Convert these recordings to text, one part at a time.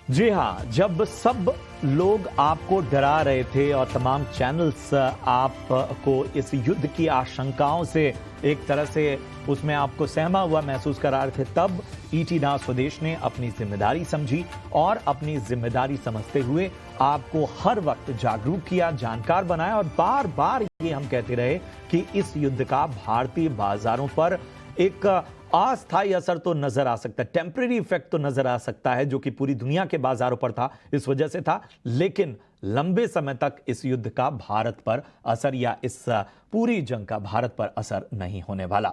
जी हाँ, जब सब लोग आपको डरा रहे थे और तमाम चैनल्स आपको इस युद्ध की आशंकाओं से एक तरह से उसमें आपको सहमा हुआ महसूस करा रहे थे, तब ईटी ना स्वदेश ने अपनी जिम्मेदारी समझी और अपनी जिम्मेदारी समझते हुए आपको हर वक्त जागरूक किया, जानकार बनाया और बार बार ये हम कहते रहे कि इस युद्ध का भारतीय बाजारों पर एक अस्थायी असर तो नजर आ सकता है, टेम्परेरी इफेक्ट तो नजर आ सकता है, जो कि पूरी दुनिया के बाजारों पर था, इस वजह से था, लेकिन लंबे समय तक इस युद्ध का भारत पर असर या इस पूरी जंग का भारत पर असर नहीं होने वाला।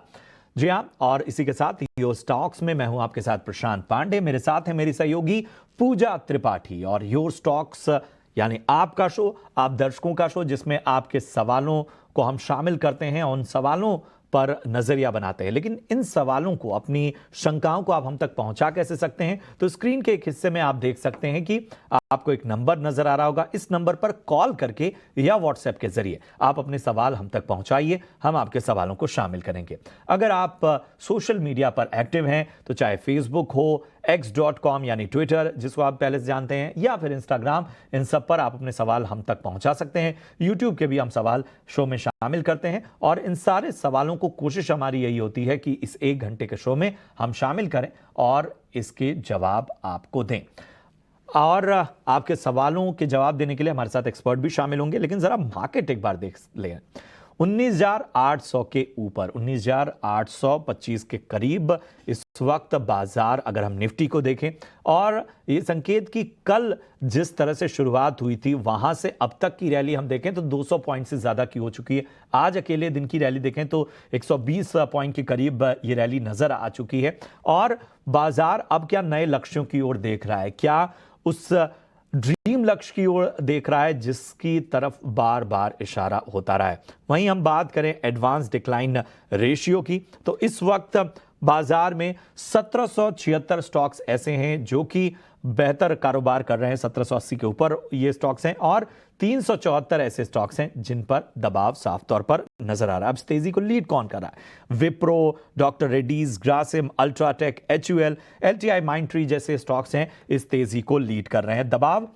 जी हां, और इसी के साथ योर स्टॉक्स में मैं हूं आपके साथ प्रशांत पांडे, मेरे साथ है मेरी सहयोगी पूजा त्रिपाठी। और योर स्टॉक्स यानी आपका शो, आप दर्शकों का शो, जिसमें आपके सवालों को हम शामिल करते हैं, उन सवालों पर नजरिया बनाते हैं। लेकिन इन सवालों को, अपनी शंकाओं को आप हम तक पहुंचा कैसे सकते हैं? तो स्क्रीन के एक हिस्से में आप देख सकते हैं कि आपको एक नंबर नजर आ रहा होगा। इस नंबर पर कॉल करके या व्हाट्सएप के जरिए आप अपने सवाल हम तक पहुंचाइए, हम आपके सवालों को शामिल करेंगे। अगर आप सोशल मीडिया पर एक्टिव हैं, तो चाहे फेसबुक हो, x.com यानी ट्विटर जिसको आप पहले से जानते हैं, या फिर इंस्टाग्राम, इन सब पर आप अपने सवाल हम तक पहुंचा सकते हैं। यूट्यूब के भी हम सवाल शो में शामिल करते हैं और इन सारे सवालों को कोशिश हमारी यही होती है कि इस 1 घंटे के शो में हम शामिल करें और इसके जवाब आपको दें। और आपके सवालों के जवाब देने के लिए हमारे साथ एक्सपर्ट भी शामिल होंगे। लेकिन जरा मार्केट एक बार देख लें। 19,800 के ऊपर, 19,825 के करीब इस वक्त बाजार, अगर हम निफ्टी को देखें, और ये संकेत कि कल जिस तरह से शुरुआत हुई थी वहां से अब तक की रैली हम देखें तो 200 पॉइंट से ज्यादा की हो चुकी है। आज अकेले दिन की रैली देखें तो 120 पॉइंट के करीब ये रैली नजर आ चुकी है। और बाजार अब क्या नए लक्ष्यों की ओर देख रहा है? क्या उस ड्रीम लक्ष्य की ओर देख रहा है जिसकी तरफ बार बार इशारा होता रहा है? वहीं हम बात करें एडवांस डिक्लाइन रेशियो की, तो इस वक्त बाजार में 1776 स्टॉक्स ऐसे हैं जो कि बेहतर कारोबार कर रहे हैं, 1780 के ऊपर ये स्टॉक्स हैं, और 374 ऐसे स्टॉक्स हैं जिन पर दबाव साफ तौर पर नजर आ रहा है। अब इस तेजी को लीड कौन कर रहा है? Wipro, doctor Reddy's, Grasim, UltraTech, HUL, LTI Mindtree जैसे स्टॉक्स हैं इस तेजी को लीड कर रहे हैं। दबाव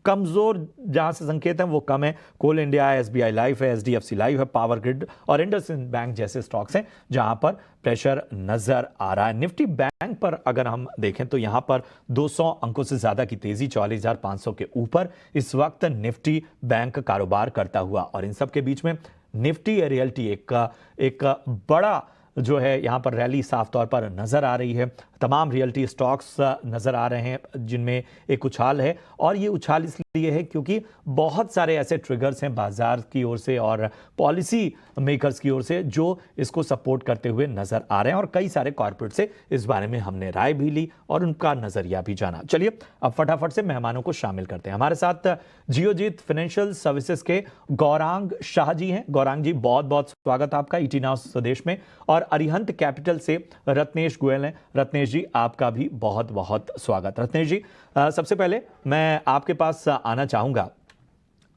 कमजोर जहां से संकेत है वो कम है। कोल इंडिया है, एसबीआई लाइफ है, एचडीएफसी लाइफ है, पावर ग्रिड और इंडसइंड बैंक जैसे स्टॉक्स हैं जहां पर प्रेशर नजर आ रहा है। निफ्टी बैंक पर अगर हम देखें तो यहां पर 200 अंकों से ज्यादा की तेजी, 44,500 के ऊपर इस वक्त निफ्टी बैंक कारोबार करता हुआ। और इन सब के बीच में निफ्टी रियल्टी एक बड़ा जो है यहां पर रैली साफ तौर पर नजर आ रही है। तमाम रियल्टी स्टॉक्स नजर आ रहे हैं जिनमें एक उछाल है, और ये उछाल इसलिए है क्योंकि बहुत सारे ऐसे ट्रिगर्स हैं बाजार की ओर से और पॉलिसी मेकर्स की ओर से जो इसको सपोर्ट करते हुए नजर आ रहे हैं। और कई सारे कॉर्पोरेट से इस बारे में हमने राय भी ली और उनका नजरिया भी जाना। चलिए अब फटाफट से मेहमानों को शामिल करते हैं। हमारे साथ जियोजीत फाइनेंशियल सर्विसेज के गौरांग शाह जी हैं। गौरांग जी, बहुत बहुत स्वागत आपका ईटी नाउ स्वदेश में। और अरिहंत कैपिटल से रत्नेश गोयल हैं। रत्नेश जी, आपका भी बहुत बहुत स्वागत। रत्नेश जी, सबसे पहले मैं आपके पास आना चाहूंगा।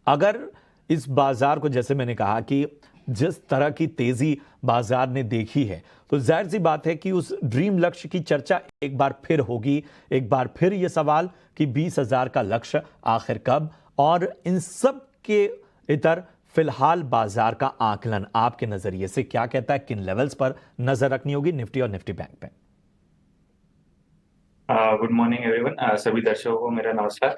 अगर इस बाजार को, जैसे मैंने कहा कि जिस तरह की तेजी बाजार ने देखी है, तो जाहिर सी बात है कि उस ड्रीम लक्ष्य की चर्चा एक बार फिर होगी। एक बार फिर यह सवाल कि 20,000 का लक्ष्य आखिर कब? और इन सब के इतर फिलहाल बाजार का आकलन आपके नजरिए से क्या कहता है? किन लेवल्स पर नजर रखनी होगी निफ्टी और निफ्टी बैंक पे? Good morning everyone. सभी दर्शकों को मेरा नमस्कार।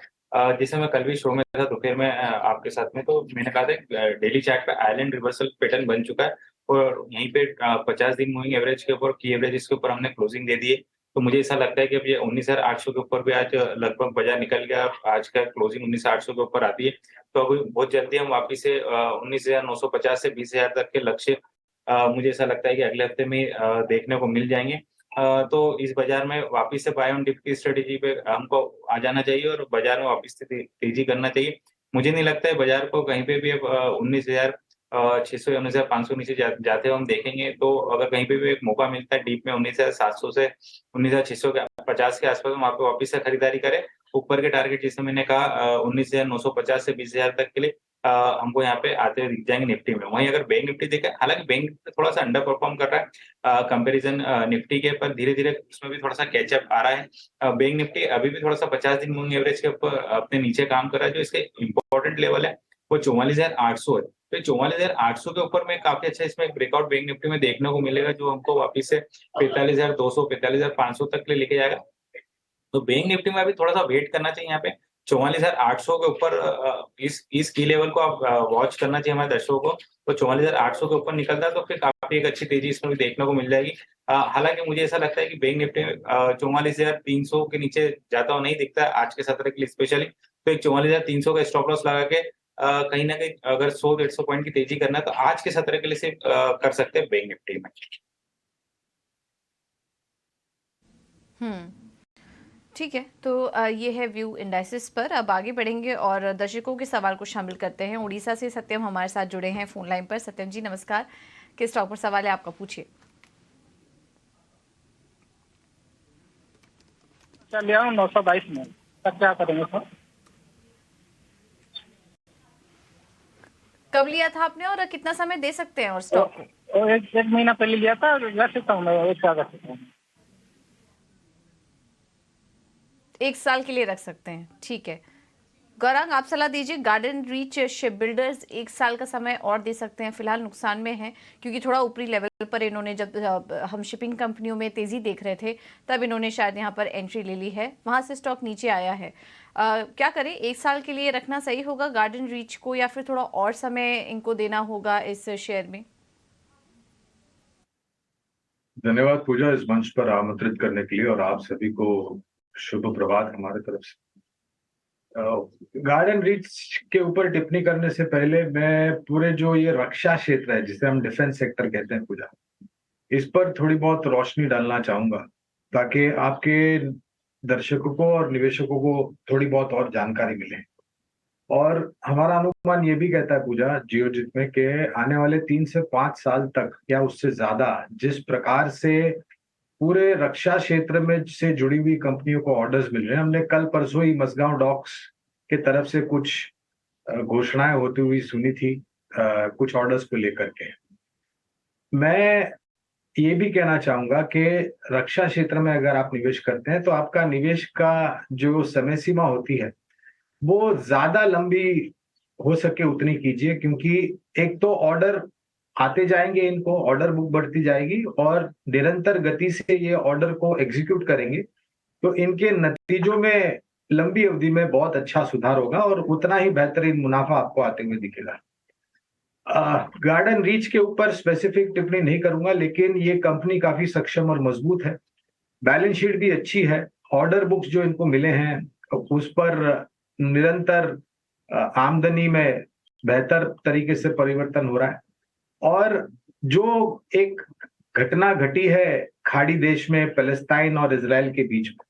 जैसे मैं कल भी शो में था दोपहर में आपके साथ में, तो मैंने कहा था डेली चार्ट पे आइलैंड रिवर्सल पैटर्न बन चुका है और यहीं पे 50 दिन मूविंग एवरेज के ऊपर, की एवरेज इसके ऊपर हमने क्लोजिंग दे दी है। तो मुझे ऐसा लगता है कि अब ये 19,800 के ऊपर भी आज लगभग बाजार निकल गया। आज का क्लोजिंग 19,800 के ऊपर आती है, तो अभी बहुत जल्दी हम वापिस से 19,950 से 20,000 तक के लक्ष्य मुझे ऐसा लगता है कि अगले हफ्ते में देखने को मिल जाएंगे। तो इस बाजार में वापिस से बाय ऑन डिप की स्ट्रेटेजी पे हमको आ जाना चाहिए और बाजार में वापिस से तेजी करना चाहिए। मुझे नहीं लगता है बाजार को कहीं पे भी अब 19,600 या 19,500 नीचे जाते हुए हम देखेंगे। तो अगर कहीं पे भी एक मौका मिलता है डीप में 19,700 से 19,600 के 50 के आसपास, वहाँ पे वापिस से खरीदारी करें। ऊपर के टारगेट जैसे मैंने कहा 19,950 से 20,000 तक के लिए हमको यहाँ पे आते हुए दिख जाएंगे निफ्टी में। वहीं अगर बैंक निफ्टी देखें, हालांकि बैंक निफ्टी थोड़ा सा अंडर परफॉर्म कर रहा है कंपैरिजन निफ्टी के, पर धीरे धीरे उसमें भी थोड़ा सा कैचअप आ रहा है। बैंक निफ्टी अभी भी थोड़ा सा 50 दिन मूविंग एवरेज के ऊपर अपने नीचे काम कर रहा है। जो इसके इंपॉर्टेंट लेवल है वो 44,800 है। तो 44,800 के ऊपर में काफी अच्छा इसमें ब्रेकआउट बैंक निफ्टी में देखने को मिलेगा, जो हमको वापिस से 45,200 45,500 तक ले लेके जाएगा। तो बैंक निफ्टी में अभी थोड़ा सा वेट करना चाहिए यहाँ पे 44,800 के ऊपर। इस की लेवल को आप वॉच करना चाहिए हमारे दर्शकों को। तो 44,800 के ऊपर निकलता है तो फिर काफी एक अच्छी तेजी इसमें भी देखने को मिल जाएगी। हालांकि मुझे ऐसा लगता है कि बैंक निफ्टी 44,300 के नीचे जाता हुआ नहीं दिखता है आज के सत्र के लिए स्पेशली। तो एक 44,300 का स्टॉप लॉस लगा के कहीं ना कहीं अगर 100-150 पॉइंट की तेजी करना है तो आज के सत्र के लिए सिर्फ कर सकते हैं बैंक निफ्टी में। ठीक है, तो ये है व्यू इंडाइसिस पर। अब आगे बढ़ेंगे और दर्शकों के सवाल को शामिल करते हैं। उड़ीसा से सत्यम हमारे साथ जुड़े हैं फोन लाइन पर। सत्यम जी नमस्कार, किस स्टॉक पर सवाल है आपका, पूछिए। लिया 922 में, तब क्या करेंगे सर? कब लिया था आपने और कितना समय दे सकते हैं और स्टॉक को? एक महीना पहले लिया था, रख सकता हूँ मैं, क्या कर सकता हूँ? 1 साल के लिए रख सकते हैं, ठीक है। गौरांग आप सलाह दीजिए। गार्डन रीच शिप बिल्डर्स 1 साल का समय और दे सकते हैं, फिलहाल नुकसान में है क्योंकि थोड़ा ऊपरी लेवल पर इन्होंने, जब हम शिपिंग कंपनियों में तेजी देख रहे थे तब इन्होंने शायद यहाँ पर एंट्री ले ली है, वहां से स्टॉक नीचे आया है। क्या करें, 1 साल के लिए रखना सही होगा गार्डन रीच को या फिर थोड़ा और समय इनको देना होगा इस शेयर में? धन्यवाद पूजा, इस मंच पर आमंत्रित करने के लिए, और आप सभी को शुभ प्रभात हमारे तरफ से। गार्डन रीच के ऊपर टिप्पणी करने से पहले मैं पूरे जो ये रक्षा क्षेत्र है जिसे हम डिफेंस सेक्टर कहते हैं पूजा, इस पर थोड़ी बहुत रोशनी डालना चाहूंगा ताकि आपके दर्शकों को और निवेशकों को थोड़ी बहुत और जानकारी मिले। और हमारा अनुमान ये भी कहता है पूजा जियोजित में कि आने वाले 3 से 5 साल तक या उससे ज्यादा जिस प्रकार से पूरे रक्षा क्षेत्र में से जुड़ी हुई कंपनियों को ऑर्डर्स मिल रहे हैं, हमने कल परसों ही मसगांव डॉक्स के तरफ से कुछ घोषणाएं होती हुई सुनी थी कुछ ऑर्डर्स को लेकर के। मैं ये भी कहना चाहूंगा कि रक्षा क्षेत्र में अगर आप निवेश करते हैं तो आपका निवेश का जो समय सीमा होती है वो ज्यादा लंबी हो सके उतनी कीजिए, क्योंकि एक तो ऑर्डर आते जाएंगे, इनको ऑर्डर बुक बढ़ती जाएगी और निरंतर गति से ये ऑर्डर को एग्जीक्यूट करेंगे तो इनके नतीजों में लंबी अवधि में बहुत अच्छा सुधार होगा और उतना ही बेहतरीन मुनाफा आपको आते हुए दिखेगा। गार्डन रीच के ऊपर स्पेसिफिक टिप्पणी नहीं करूंगा, लेकिन ये कंपनी काफी सक्षम और मजबूत है, बैलेंस शीट भी अच्छी है, ऑर्डर बुक्स जो इनको मिले हैं उस पर निरंतर आमदनी में बेहतर तरीके से परिवर्तन हो रहा है। और जो एक घटना घटी है खाड़ी देश में पैलेस्टाइन और इजराइल के बीच में,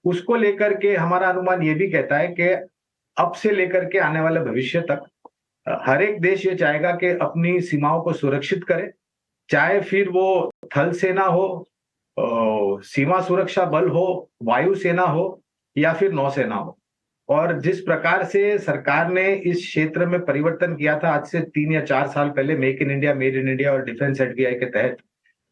उसको लेकर के हमारा अनुमान ये भी कहता है कि अब से लेकर के आने वाले भविष्य तक हर एक देश ये चाहेगा कि अपनी सीमाओं को सुरक्षित करे, चाहे फिर वो थल सेना हो, सीमा सुरक्षा बल हो, वायु सेना हो या फिर नौसेना हो। और जिस प्रकार से सरकार ने इस क्षेत्र में परिवर्तन किया था आज से 3 या 4 साल पहले make in India, made in India और डिफेंस एफडीआई के तहत,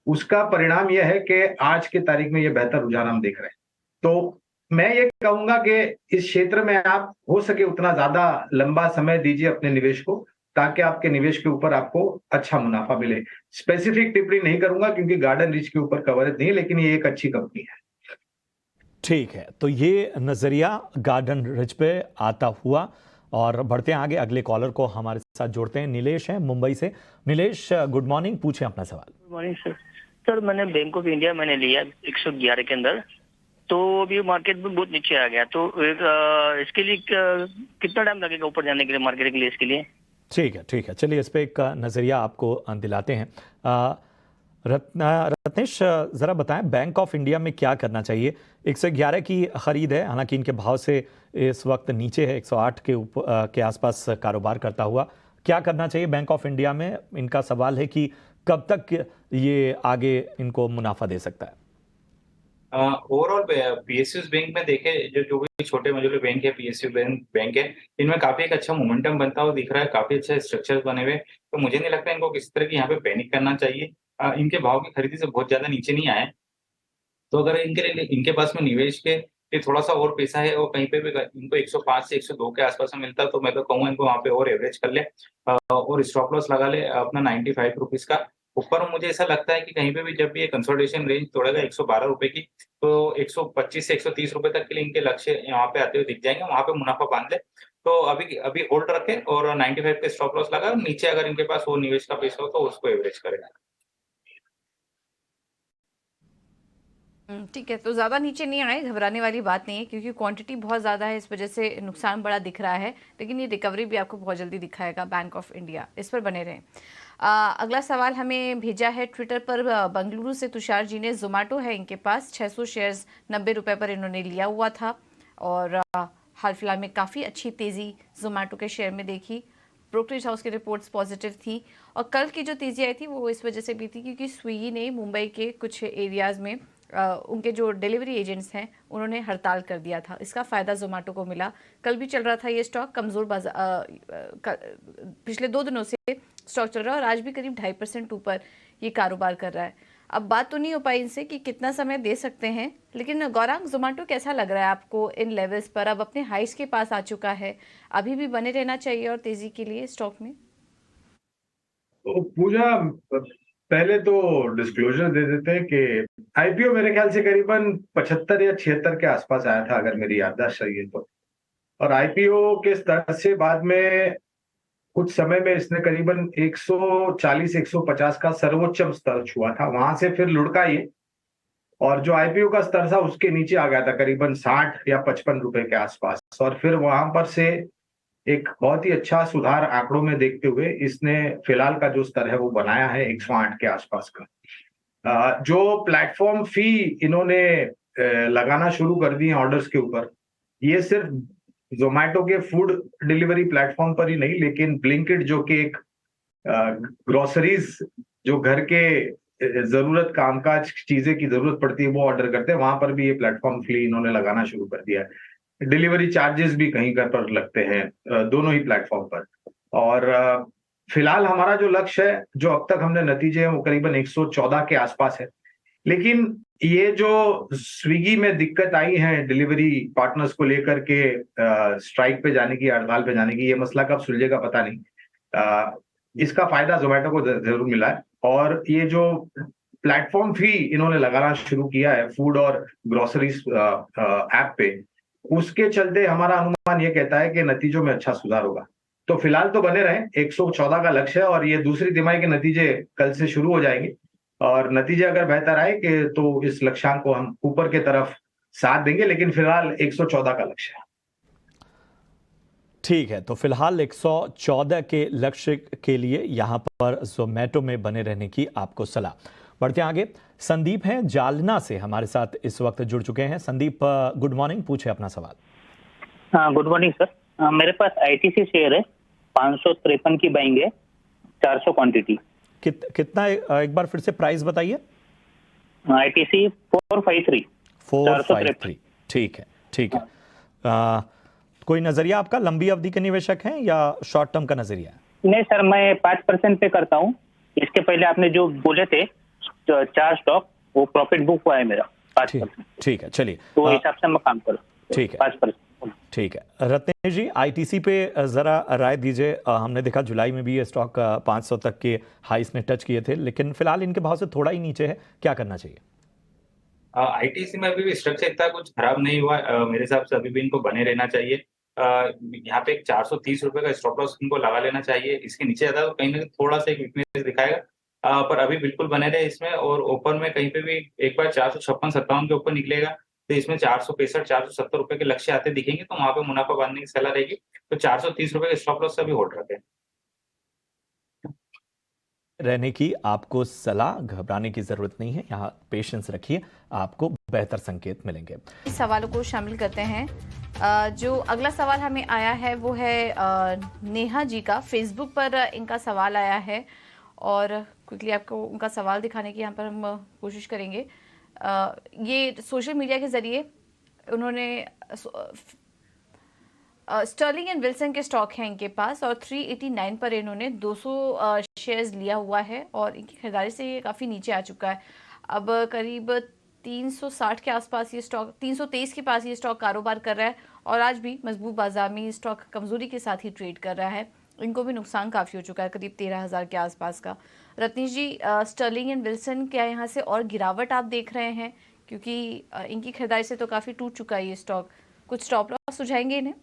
उसका परिणाम यह है कि आज के तारीख में यह बेहतर रुझान हम देख रहे हैं। तो मैं ये कहूंगा कि इस क्षेत्र में आप हो सके उतना ज्यादा लंबा समय दीजिए अपने निवेश को, ताकि आपके निवेश के ऊपर आपको अच्छा मुनाफा मिले। स्पेसिफिक टिप्पणी नहीं करूंगा क्योंकि गार्डन रीच के ऊपर कवरेज नहीं है, लेकिन ये एक अच्छी कंपनी है। ठीक है, तो ये नजरिया गार्डन रिच पे आता हुआ, और बढ़ते हैं आगे। अगले कॉलर को हमारे साथ जोड़ते हैं। नीलेश हैं मुंबई से। नीलेश गुड मॉर्निंग, पूछें अपना सवाल। Good morning sir. सर मैंने बैंक ऑफ इंडिया मैंने लिया 111 के अंदर, तो अभी मार्केट में बहुत नीचे आ गया, तो इसके लिए कितना टाइम लगेगा ऊपर जाने के लिए मार्केट के लिए इसके लिए? ठीक है, चलिए इस पे एक नजरिया आपको दिलाते हैं। रत्नेश ज़रा बताएं बैंक ऑफ इंडिया में क्या करना चाहिए। 111 की ख़रीद है, हालांकि इनके भाव से इस वक्त नीचे है, 108 के आसपास कारोबार करता हुआ। क्या करना चाहिए बैंक ऑफ इंडिया में? इनका सवाल है कि कब तक ये आगे इनको मुनाफा दे सकता है। ओवरऑल पीएसयूज बैंक में देखे जो भी छोटे मझोले बैंक है, पीएसयू बैंक है, इनमें काफी एक अच्छा मोमेंटम बनता हुआ दिख रहा है, काफी अच्छे स्ट्रक्चर्स बने हुए हैं। तो मुझे नहीं लगता इनको किसी तरह की यहाँ पे पैनिक करना चाहिए। इनके भाव की खरीदी से बहुत ज्यादा नीचे नहीं आए। तो अगर इनके पास में निवेश के लिए थोड़ा-सा और पैसा है और कहीं पे भी इनको 105 से 102 के आस-पास में मिलता है, तो मैं तो कहूँगा इनको वहाँ पे और एवरेज कर ले और स्टॉप लॉस लगा ले अपना ₹95 का। ऊपर मुझे ऐसा लगता है कि कहीं पे भी जब भी ये कंसोलिडेशन रेंज तोड़ेगा ₹112 की, तो 125 से ₹130 तक के लिए इनके लक्ष्य यहाँ पे आते हुए दिख जाएँगे, वहाँ पे मुनाफ़ा बाँध ले। तो अभी अभी होल्ड रखें और 95 के स्टॉप लॉस लगाएँ, नीचे अगर इनके पास और निवेश का पैसा हो तो उसको एवरेज करें। ठीक है, तो ज़्यादा नीचे नहीं आए, घबराने वाली बात नहीं है क्योंकि क्वांटिटी बहुत ज़्यादा है, इस वजह से नुकसान बड़ा दिख रहा है, लेकिन ये रिकवरी भी आपको बहुत जल्दी दिखाएगा बैंक ऑफ इंडिया। इस पर बने रहें। अगला सवाल हमें भेजा है ट्विटर पर बंगलुरु से तुषार जी ने। जोमेटो है इनके पास, 600 शेयर्स ₹90 पर इन्होंने लिया हुआ था और हाल फिलहाल में काफ़ी अच्छी तेज़ी जोमेटो के शेयर में देखी। ब्रोकरेज हाउस की रिपोर्ट्स पॉजिटिव थी और कल की जो तेज़ी आई थी वो इस वजह से भी थी क्योंकि स्विगी ने मुंबई के कुछ एरियाज़ में उनके जो डिलीवरी एजेंट्स हैं उन्होंने हड़ताल कर दिया था। इसका फ़ायदा जोमेटो को मिला। कल भी चल रहा था ये स्टॉक, कमज़ोर पिछले 2 दिनों से स्टॉक चल रहा है और आज भी करीब 2.5% ऊपर ये कारोबार कर रहा है। अब बात तो नहीं हो पाई इनसे कि कितना समय दे सकते हैं, लेकिन गौरांग जोमेटो कैसा लग रहा है आपको इन लेवल्स पर? अब अपने हाइस के पास आ चुका है, अभी भी बने रहना चाहिए और तेज़ी के लिए स्टॉक में? तो पूजा, पहले तो डिस्क्लोजर दे देते हैं कि आईपीओ मेरे ख्याल से करीबन 75 या 76 के आसपास आया था, अगर मेरी याददाश्त सही है तो। और आईपीओ के स्तर से बाद में कुछ समय में इसने करीबन 140-150 का सर्वोच्च स्तर छुआ था, वहां से फिर लुढ़का ये और जो आईपीओ का स्तर था उसके नीचे आ गया था करीबन 60 या 55 रुपए के आसपास और फिर वहां पर से एक बहुत ही अच्छा सुधार आंकड़ों में देखते हुए इसने फिलहाल का जो स्तर है वो बनाया है 108 के आसपास का। जो प्लेटफॉर्म फी इन्होंने लगाना शुरू कर दी है ऑर्डर्स के ऊपर, ये सिर्फ जोमेटो के फूड डिलीवरी प्लेटफॉर्म पर ही नहीं, लेकिन ब्लिंकिट जो कि एक ग्रोसरीज जो घर के जरूरत कामकाज चीजें की जरूरत पड़ती है वो ऑर्डर करते हैं, वहां पर भी ये प्लेटफॉर्म फी इन्होंने लगाना शुरू कर दिया है। डिलीवरी चार्जेस भी कहीं पर लगते हैं दोनों ही प्लेटफॉर्म पर। और फिलहाल हमारा जो लक्ष्य है, जो अब तक हमने नतीजे हैं वो करीबन 114 के आसपास है। लेकिन ये जो स्विगी में दिक्कत आई है डिलीवरी पार्टनर्स को लेकर के स्ट्राइक पे जाने की, हड़ताल पे जाने की, ये मसला कब सुलझेगा पता नहीं। इसका फायदा जोमेटो को जरूर मिला है और ये जो प्लेटफॉर्म फी इन्होंने लगाना शुरू किया है फूड और ग्रोसरीज ऐप पे, उसके चलते हमारा अनुमान ये कहता है कि नतीजों में अच्छा सुधार होगा। तो फिलहाल तो बने रहे, 114 का लक्ष्य है और ये दूसरी तिमाही के नतीजे कल से शुरू हो जाएंगे और नतीजे अगर बेहतर आए कि तो इस लक्ष्यांक को हम ऊपर की तरफ साथ देंगे, लेकिन फिलहाल 114 का लक्ष्य है। ठीक है, तो फिलहाल 114 के लक्ष्य के लिए यहां पर जोमेटो में बने रहने की आपको सलाह। बढ़ते आगे, संदीप हैं जालना से हमारे साथ इस वक्त जुड़ चुके हैं। संदीप, गुड मॉर्निंग, पूछे अपना सवाल। हाँ, गुड मॉर्निंग सर। मेरे पास आईटीसी शेयर है, 553 की बाइंग है, 400 क्वांटिटी। कितना, एक बार फिर से प्राइस बताइए। आईटीसी 453। ठीक है, ठीक है। कोई नजरिया आपका, लंबी अवधि के निवेशक हैं या शॉर्ट टर्म का नजरिया है? नहीं सर, मैं 5% पे करता हूँ। इसके पहले आपने जो बोले थे 4 स्टॉक, वो प्रॉफिट बुक हुआ है मेरा 5%। ठीक है, चलिए तो हिसाब से मैं काम करूँ। ठीक है, 5%। ठीक है। रत्नेश जी, आईटीसी पे जरा राय दीजिए। हमने देखा जुलाई में भी ये स्टॉक 500 तक के हाईस ने टच किए थे, लेकिन फिलहाल इनके भाव से थोड़ा ही नीचे है, क्या करना चाहिए? आईटीसी में अभी भी स्ट्रक्चर इतना कुछ खराब नहीं हुआ। मेरे हिसाब से अभी भी इनको बने रहना चाहिए। यहाँ पे एक 430 रुपए का स्टॉप लॉस इनको लगा लेना चाहिए। इसके नीचे ज्यादा तो कहीं ना कहीं थोड़ा सा एक वीकनेस दिखाएगा, पर अभी बिल्कुल बने रहे इसमें। और ओपन में कहीं पे भी एक बार 456-57 के ऊपर निकलेगा तो इसमें 465-470 रुपए के लक्ष्य आते दिखेंगे, तो वहां पे मुनाफा बांधने की सलाह रहेगी। तो 430 रुपए के स्टॉप लॉस से अभी होल्ड रखें। रहने की आपको सलाह, घबराने की जरूरत नहीं है, यहाँ पेशेंस रखिए, आपको बेहतर संकेत मिलेंगे। इस सवालों को शामिल करते हैं। जो अगला सवाल हमें आया है वो है नेहा जी का। फेसबुक पर इनका सवाल आया है और क्विकली आपको उनका सवाल दिखाने की यहाँ पर हम कोशिश करेंगे। ये सोशल मीडिया के ज़रिए उन्होंने स्टर्लिंग एंड विल्सन के स्टॉक हैं इनके पास और 389 पर इन्होंने 200 शेयर्स लिया हुआ है और इनकी खरीदारी से ये काफ़ी नीचे आ चुका है। अब करीब 360 के आसपास ये स्टॉक 323 के पास ये स्टॉक कारोबार कर रहा है और आज भी मजबूत बाजार में ये स्टॉक कमज़ोरी के साथ ही ट्रेड कर रहा है। इनको भी नुकसान काफ़ी हो चुका है, करीब 13,000 के आसपास का। रत्नीश जी, स्टर्लिंग एंड विल्सन क्या यहाँ से और गिरावट आप देख रहे हैं, क्योंकि इनकी खरीदारी से तो काफ़ी टूट चुका है ये स्टॉक, कुछ स्टॉप लॉस सुझाएंगे इन्हें?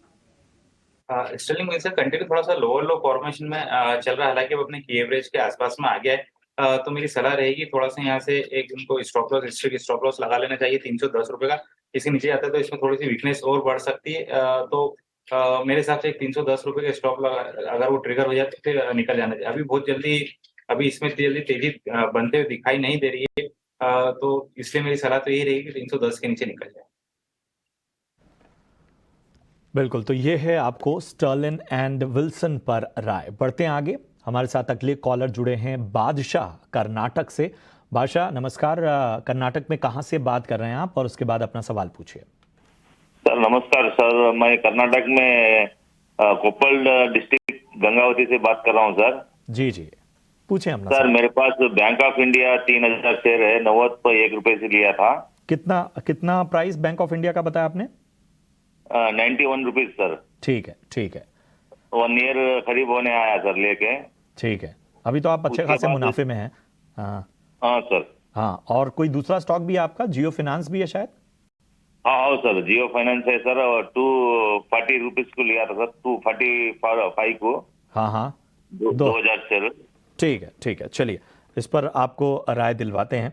स्टर्लिंग विल्सन कंटिन्यू थोड़ा सा लोअर लो फॉर्मेशन में चल रहा है, हालांकि वो अपने की एवरेज के आसपास में आ गया है। तो मेरी सलाह रहेगी थोड़ा सा यहाँ से एक उनको stop loss history stop loss लगा लेना चाहिए 310 रुपए का। इसके नीचे आता है तो इसमें थोड़ी सी वीकनेस और बढ़ सकती है। मेरे हिसाब से 310 रुपए का स्टॉप लगा, अगर वो ट्रिगर हो जाए तो फिर निकल जाना चाहिए। अभी इसमें जल्दी तेजी बनते हुए दिखाई नहीं दे रही है, तो इसलिए मेरी सलाह तो यही रहेगी कि 310 के नीचे निकल जाए। बिल्कुल, तो ये है आपको स्टर्लिन एंड विल्सन पर राय। बढ़ते हैं आगे, हमारे साथ अगले कॉलर जुड़े हैं बादशाह कर्नाटक से। बादशाह नमस्कार, कर्नाटक में कहाँ से बात कर रहे हैं आप और उसके बाद अपना सवाल पूछिए। सर नमस्कार सर, मैं कर्नाटक में कोप्पल डिस्ट्रिक्ट गंगावती से बात कर रहा हूँ सर। जी जी, पूछें अपना सर। सवाल। मेरे पास बैंक ऑफ इंडिया 3000 शेयर है, 90 पर 1 रुपए से लिया था। कितना प्राइस बैंक ऑफ इंडिया का बताया आपने? 91 रुपीज सर। ठीक है ठीक है, 1 ईयर करीब होने आया सर लेके। ठीक है, अभी तो आप अच्छे खासे मुनाफे में हैं। हाँ सर। हाँ, और कोई दूसरा स्टॉक भी है आपका? जियो फाइनेंस भी है शायद? हाँ सर, जियो फाइनेंस है सर, और 240 रुपीज को लिया था सर, 245 को। हाँ 2000 शेयर। ठीक है, चलिए इस पर आपको राय दिलवाते हैं।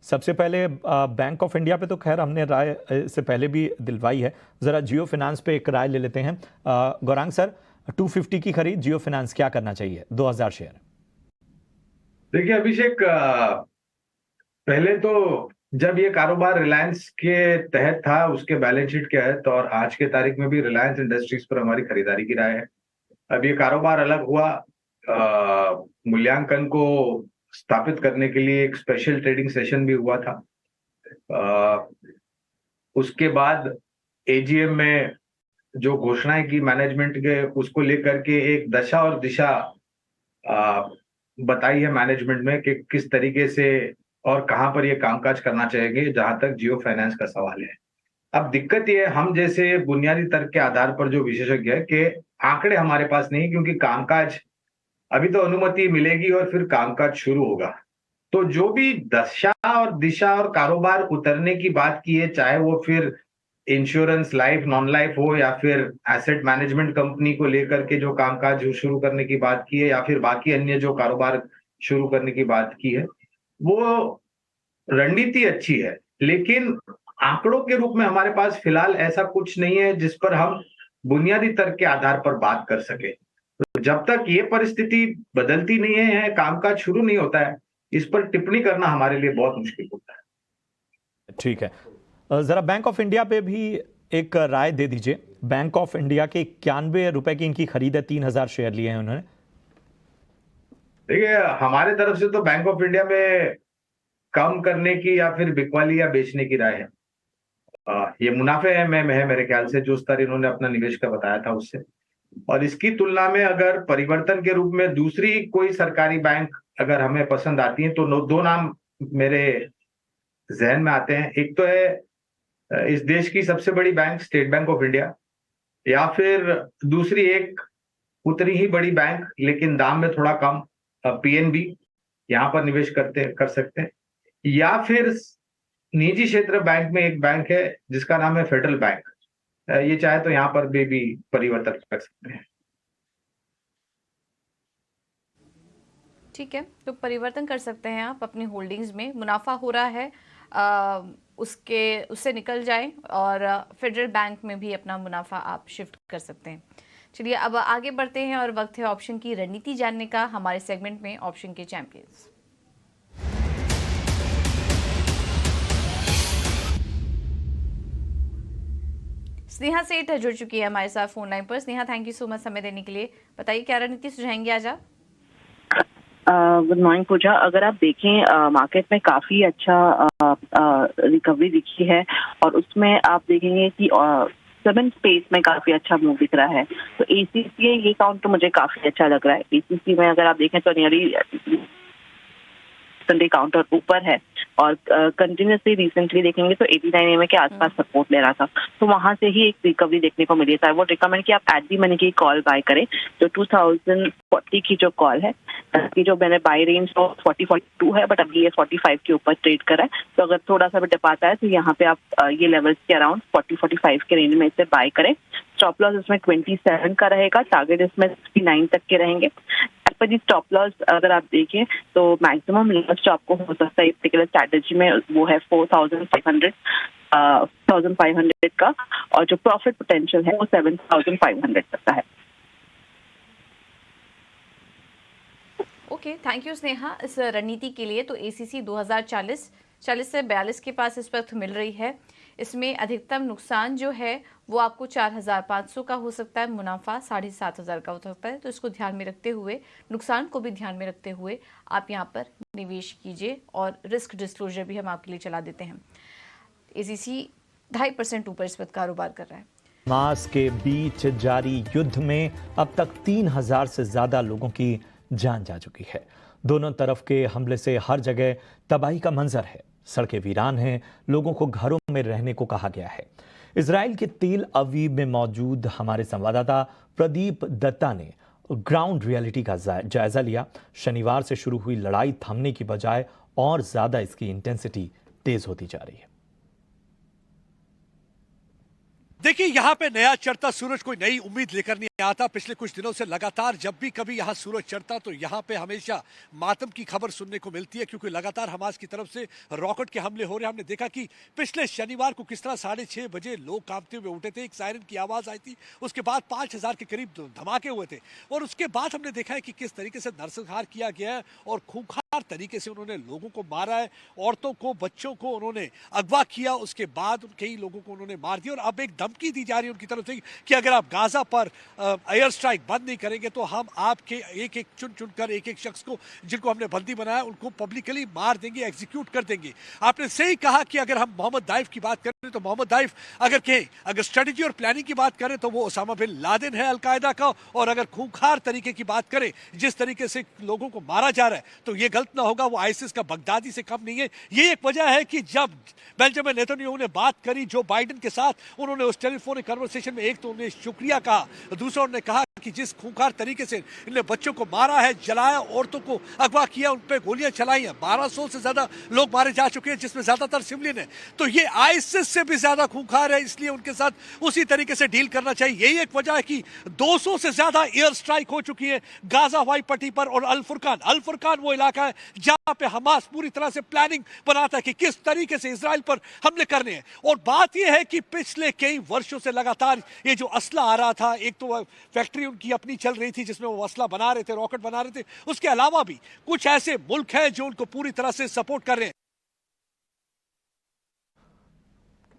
सबसे पहले बैंक ऑफ इंडिया पे तो खैर हमने राय से पहले भी दिलवाई है, ज़रा जियो फाइनेंस पे एक राय ले लेते हैं। गौरांग सर, 250 की खरीद जियो फाइनेंस क्या करना चाहिए, 2000 शेयर? देखिए अभिषेक, पहले तो जब ये कारोबार रिलायंस के तहत था, उसके बैलेंस शीट के तहत, और आज के तारीख में भी रिलायंस इंडस्ट्रीज पर हमारी खरीदारी की राय है। अब ये कारोबार अलग हुआ, मूल्यांकन को स्थापित करने के लिए एक स्पेशल ट्रेडिंग सेशन भी हुआ था। उसके बाद एजीएम में जो घोषणाएं की मैनेजमेंट के, उसको लेकर के एक दशा और दिशा बताई है मैनेजमेंट में कि किस तरीके से और कहां पर ये कामकाज करना चाहिए, जहां तक जियो फाइनेंस का सवाल है। अब दिक्कत ये, हम जैसे बुनियादी तर्क के आधार पर जो विशेषज्ञ है कि आंकड़े हमारे पास नहीं, क्योंकि कामकाज अभी तो अनुमति मिलेगी और फिर कामकाज शुरू होगा। तो जो भी दशा और दिशा और कारोबार उतरने की बात की है, चाहे वो फिर इंश्योरेंस लाइफ नॉन लाइफ हो या फिर एसेट मैनेजमेंट कंपनी को लेकर के जो कामकाज शुरू करने की बात की है, या फिर बाकी अन्य जो कारोबार शुरू करने की बात की है, वो रणनीति अच्छी है, लेकिन आंकड़ों के रूप में हमारे पास फिलहाल ऐसा कुछ नहीं है जिस पर हम बुनियादी तर्क के आधार पर बात कर सके। तो जब तक ये परिस्थिति बदलती नहीं है, कामकाज शुरू नहीं होता है, इस पर टिप्पणी करना हमारे लिए बहुत मुश्किल होता है। ठीक है, जरा बैंक ऑफ इंडिया पे भी एक राय दे दीजिए। बैंक ऑफ इंडिया के 91 रुपए की इनकी खरीद है, 3000 शेयर लिए हैं उन्होंने। देखिए हमारे तरफ से तो बैंक ऑफ इंडिया में कम करने की या फिर बिकवाली या बेचने की राय है। ये मुनाफे है मेरे ख्याल से जो स्तर इन्होंने अपना निवेश का बताया था उससे, और इसकी तुलना में अगर परिवर्तन के रूप में दूसरी कोई सरकारी बैंक अगर हमें पसंद आती है, तो दो नाम मेरे जहन में आते हैं। एक तो है इस देश की सबसे बड़ी bank state bank of India, या फिर दूसरी एक उतनी ही बड़ी बैंक लेकिन दाम में थोड़ा कम, पीएनबी, यहाँ पर निवेश कर सकते हैं। या फिर निजी क्षेत्र बैंक में एक बैंक है जिसका नाम है फेडरल बैंक, ये चाहे तो यहाँ पर भी परिवर्तन कर सकते हैं। ठीक है, तो परिवर्तन कर सकते हैं आप अपनी होल्डिंग्स में, मुनाफा हो रहा है उससे निकल जाएं और फेडरल बैंक में भी अपना मुनाफा आप शिफ्ट कर सकते हैं। चलिए अब आगे बढ़ते हैं और वक्त है ऑप्शन की रणनीति जानने का हमारे सेगमेंट में, ऑप्शन के चैंपियंस। स्नेहा सेठ जुड़ चुकी है हमारे साथ फोन लाइन पर। Sneha, thank you so much समय देने के लिए। बताइए क्या रणनीति सुझाएंगे आज आप? गुड मॉर्निंग पूजा। अगर आप देखें मार्केट में काफी अच्छा रिकवरी दिखी है और उसमें आप देखेंगे कि 7 स्पेस में काफी अच्छा मूव दिख रहा है। तो ACCI ये काउंट तो मुझे काफी अच्छा लग रहा है। ACC में अगर आप देखें तो नियरली संडे काउंटर ऊपर है और कंटिन्यूसली रिसेंटली देखेंगे तो 89 EMA के आसपास सपोर्ट ले रहा था, तो वहां से ही एक रिकवरी देखने को मिली है। तो आई वुड रिकमेंड कि आप एट दी मनी की कॉल बाय करें, जो 2040 की जो कॉल है, कि जो मैंने बाय रेंज तो 40-42 है, बट अभी ये 45 के ऊपर ट्रेड करा है। तो अगर थोड़ा सा भी डिप आता है तो यहाँ पे आप ये लेवल्स के अराउंड 40-45 के रेंज में इसे बाय करें। स्टॉप लॉस इसमें 27 का रहेगा, टारगेट इसमें 69 तक के रहेंगे। पर जी स्टॉप लॉस अगर आप देखें तो मैक्सिमम लॉस जो आपको हो सकता है इस पर्टिकुलर स्ट्रैटेजी में वो है 4,500 का, और जो प्रॉफिट पोटेंशियल है वो 7,500 तक का है। ओके, थैंक यू स्नेहा इस रणनीति के लिए। तो ACC 2040 से 42 के पास इस वक्त मिल रही है। इसमें अधिकतम नुकसान जो है वो आपको 4,500 का हो सकता है, मुनाफा 7,500 का हो सकता है। तो इसको ध्यान में रखते हुए, नुकसान को भी ध्यान में रखते हुए आप यहाँ पर निवेश कीजिए, और रिस्क डिस्क्लोजर भी हम आपके लिए चला देते हैं। ACC 2.5% ऊपर इस वक्त कारोबार कर रहा है। हमास के बीच जारी युद्ध में अब तक 3,000 से ज्यादा लोगों की जान जा चुकी है। दोनों तरफ के हमले से हर जगह तबाही का मंजर है। सड़कें वीरान हैं, लोगों को घरों में रहने को कहा गया है। इजराइल के तेल अवीव में मौजूद हमारे संवाददाता प्रदीप दत्ता ने ग्राउंड रियलिटी का जायजा लिया। शनिवार से शुरू हुई लड़ाई थमने की बजाय और ज्यादा इसकी इंटेंसिटी तेज होती जा रही है। देखिए, यहाँ पे नया चढ़ता सूरज कोई नई उम्मीद लेकर नहीं आता। पिछले कुछ दिनों से लगातार जब भी कभी यहाँ सूरज चढ़ता तो यहाँ पे हमेशा मातम की खबर सुनने को मिलती है, क्योंकि लगातार हमास की तरफ से रॉकेट के हमले हो रहे हैं। हमने देखा कि पिछले शनिवार को किस तरह 6:30 बजे लोग कांपते हुए उठे थे, एक सायरन की आवाज आई थी, उसके बाद 5,000 के करीब धमाके हुए थे, और उसके बाद हमने देखा है कि किस तरीके से नरसंहार किया गया है और खूंखार तरीके से उन्होंने लोगों को मारा है, औरतों को, बच्चों को उन्होंने अगवा किया, उसके बाद कई लोगों को उन्होंने मार दिया। और अब एक धमकी दी जा रही है उनकी तरफ से कि अगर आप गाजा पर एयर स्ट्राइक बंद नहीं करेंगे तो हम आपके एक एक चुन कर एक एक शख्स को, जिनको हमने बंदी बनाया, उनको पब्लिकली मार देंगे, एग्जीक्यूट कर देंगे। आपने सही कहा कि अगर हम मोहम्मद दाइफ की बात करें तो मोहम्मद दाइफ अगर स्ट्रेटेजी और प्लानिंग की बात करें तो वो ओसामा बिन लादेन है अलकायदा का, और अगर खूंखार तरीके की बात करें, जिस तरीके से लोगों को मारा जा रहा है, तो ये गलत ना होगा, वो आईसिस का बगदादी से कम नहीं है। ये एक वजह है कि जब बेंजामिन नेतन्याहू ने बात करी जो बाइडेन के साथ, उन्होंने उस टेलीफोनिक कन्वर्सेशन में एक तो उन्हें शुक्रिया कहा, दूसरा उन्होंने कहा कि जिस खूंखार तरीके से इन्होंने बच्चों को मारा है, जलाया, औरतों को अगवा किया, उन पे गोलियां चलाई हैं, 1200 से ज्यादा लोग मारे जा चुके हैं, जिसमें ज्यादातर सिविलियन है। तो ये आईसिस से भी ज्यादा खूंखार है, इसलिए उनके साथ उसी तरीके से डील करना चाहिए। यही एक वजह है कि 200 से ज्यादा एयर स्ट्राइक हो चुकी है गाजा हवाई पट्टी पर। और अल फुरकान वो इलाका है जहां पे हमास पूरी तरह से प्लानिंग बनाता है कि किस तरीके से इजराइल पर हमले करने हैं। और बात यह है कि पिछले कई वर्षों से लगातार ये जो असला आ रहा था, एक तो फैक्ट्री उनकी अपनी चल रही थी जिसमें वो असला बना रहे थे, रॉकेट बना रहे थे, उसके अलावा भी कुछ ऐसे मुल्क हैं जो उनको पूरी तरह से सपोर्ट कर रहे हैं।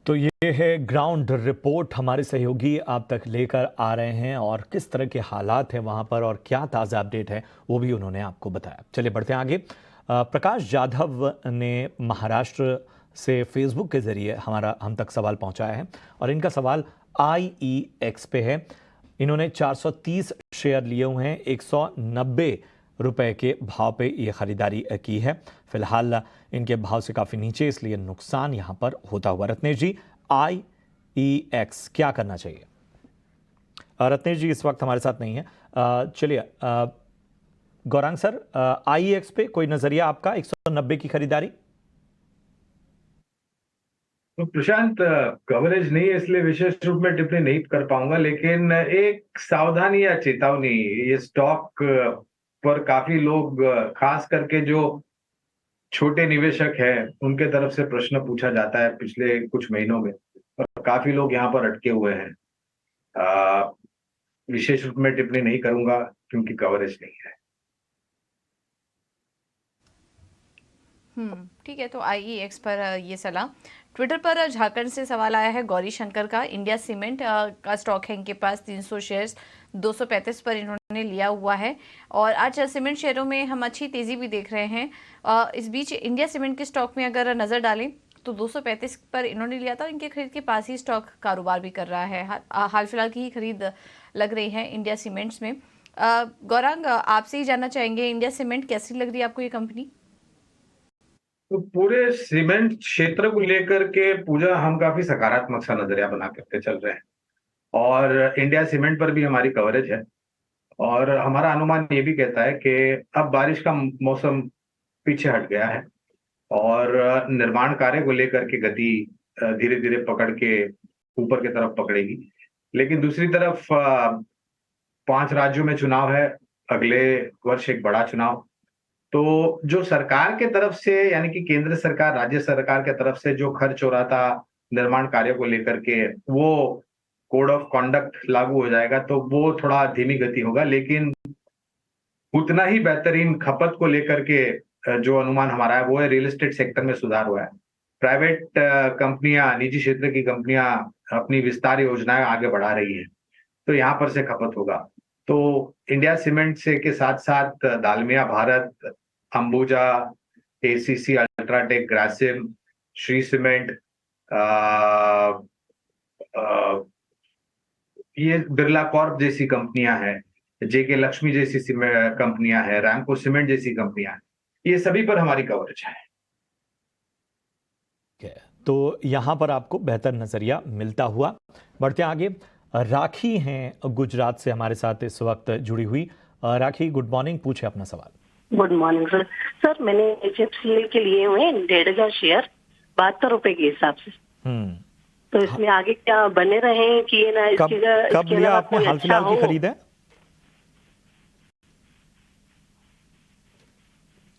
तो ये है ग्राउंड रिपोर्ट हमारे सहयोगी आप तक लेकर आ रहे हैं, और किस तरह के हालात हैं वहां पर और क्या ताज़ा अपडेट है वो भी उन्होंने आपको बताया। चलिए बढ़ते हैं आगे। प्रकाश जाधव ने महाराष्ट्र से फेसबुक के जरिए हम तक सवाल पहुंचाया है, और इनका सवाल IEX पे है। इन्होंने 430 शेयर लिए हुए हैं, 190 रुपए के भाव पे ये खरीदारी की है। फिलहाल इनके भाव से काफ़ी नीचे, इसलिए नुकसान यहाँ पर होता हुआ। रत्नेश जी, IEX क्या करना चाहिए? रत्नेश जी इस वक्त हमारे साथ नहीं है। चलिए गौरांग सर, IEX पे कोई नज़रिया आपका 190 की खरीदारी? तो प्रशांत, कवरेज नहीं है इसलिए विशेष रूप में टिप्पणी नहीं कर पाऊंगा, लेकिन एक सावधानी या चेतावनी, ये स्टॉक पर काफी लोग, खास करके जो छोटे निवेशक हैं, उनके तरफ से प्रश्न पूछा जाता है पिछले कुछ महीनों में, और काफी लोग यहाँ पर अटके हुए हैं। विशेष रूप में टिप्पणी नहीं करूंगा क्योंकि कवरेज नहीं है। ठीक है, तो IEX पर ये सलाह। ट्विटर पर झारखंड से सवाल आया है गौरी शंकर का। इंडिया सीमेंट का स्टॉक है इनके पास 300 शेयर्स 235 पर इन्होंने लिया हुआ है, और आज सीमेंट शेयरों में हम अच्छी तेजी भी देख रहे हैं। इस बीच इंडिया सीमेंट के स्टॉक में अगर नजर डालें तो 235 पर इन्होंने लिया था। इनके खरीद के पास ही स्टॉक कारोबार भी कर रहा है। हाल फिलहाल की ही खरीद लग रही है इंडिया सीमेंट्स में। गौरांग, आपसे ही जानना चाहेंगे, इंडिया सीमेंट कैसी लग रही है आपको ये कंपनी? तो पूरे सीमेंट क्षेत्र को लेकर के पूजा हम काफी सकारात्मक सा नजरिया बना करके चल रहे हैं और इंडिया सीमेंट पर भी हमारी कवरेज है और हमारा अनुमान ये भी कहता है कि अब बारिश का मौसम पीछे हट गया है और निर्माण कार्य को लेकर के गति धीरे धीरे पकड़ के ऊपर की तरफ पकड़ेगी। लेकिन दूसरी तरफ 5 राज्यों में चुनाव है, अगले वर्ष एक बड़ा चुनाव, तो जो सरकार के तरफ से यानी कि केंद्र सरकार राज्य सरकार के तरफ से जो खर्च हो रहा था निर्माण कार्य को लेकर के, वो कोड ऑफ कॉन्डक्ट लागू हो जाएगा तो वो थोड़ा धीमी गति होगा, लेकिन उतना ही बेहतरीन खपत को लेकर के जो अनुमान हमारा है वो है रियल एस्टेट सेक्टर में सुधार हुआ है। प्राइवेट कंपनियां, निजी क्षेत्र की कंपनियां अपनी विस्तार योजनाएं आगे बढ़ा रही है, तो यहाँ पर से खपत होगा। तो इंडिया सीमेंट से के साथ साथ Dalmia Bharat, Ambuja, ACC, UltraTech, Grasim, Shree Cement, ये बिरला कॉर्प जैसी कंपनियां हैं, जेके लक्ष्मी जैसी कंपनियां हैं, रैमको सीमेंट जैसी कंपनियां हैं, ये सभी पर हमारी कवरेज है। तो यहाँ पर आपको बेहतर नजरिया मिलता हुआ। बढ़ते आगे, राखी हैं गुजरात से हमारे साथ इस वक्त जुड़ी हुई। राखी, गुड मॉर्निंग, पूछे अपना सवाल। Good morning sir. सर मैंने HFCL के लिए हुए 1,500 शेयर 72 रुपए के हिसाब से, तो इसमें आगे क्या बने रहे कि ये ना कब लिया आपने? हाल फिलहाल की खरीद है?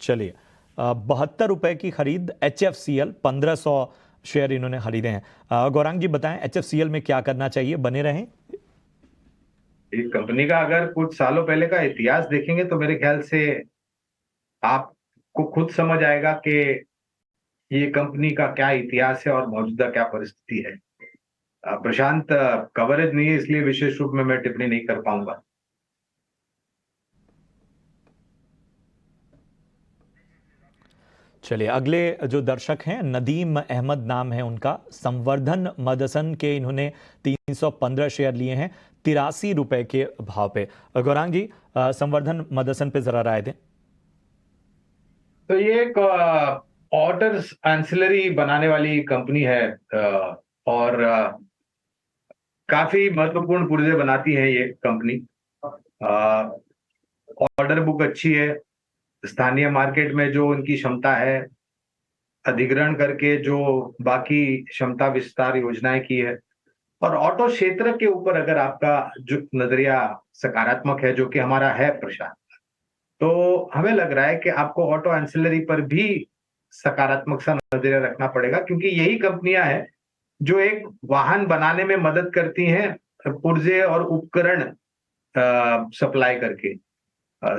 चलिए, 72 रुपए की खरीद HFCL, 1500 शेयर इन्होंने खरीदे हैं। गौरांग जी बताएं, HFCL में क्या करना चाहिए, बने रहें? इस कंपनी का अगर कुछ सालों पहले का इतिहास देखेंगे तो मेरे ख्याल से आपको खुद समझ आएगा कि ये कंपनी का क्या इतिहास है और मौजूदा क्या परिस्थिति है। प्रशांत, कवरेज नहीं है इसलिए विशेष रूप में मैं टिप्पणी नहीं कर पाऊंगा। चलिए, अगले जो दर्शक हैं, नदीम अहमद नाम है उनका, संवर्धन मदसन के इन्होंने 315 शेयर लिए हैं 83 रुपए के भाव पे। गौरांग जी, संवर्धन मदसन पे जरा राय दें। तो ये एक ऑर्डर्स एंसिलरी बनाने वाली कंपनी है और काफी महत्वपूर्ण पुर्जे बनाती है ये कंपनी। ऑर्डर बुक अच्छी है, स्थानीय मार्केट में जो उनकी क्षमता है, अधिग्रहण करके जो बाकी क्षमता विस्तार योजनाएं की है, और ऑटो क्षेत्र के ऊपर अगर आपका जो नजरिया सकारात्मक है, जो कि हमारा है प्रशांत, तो हमें लग रहा है कि आपको ऑटो एंसिलरी पर भी सकारात्मक सा नजरिया रखना पड़ेगा, क्योंकि यही कंपनियां हैं जो एक वाहन बनाने में मदद करती हैं पुर्जे और उपकरण सप्लाई करके।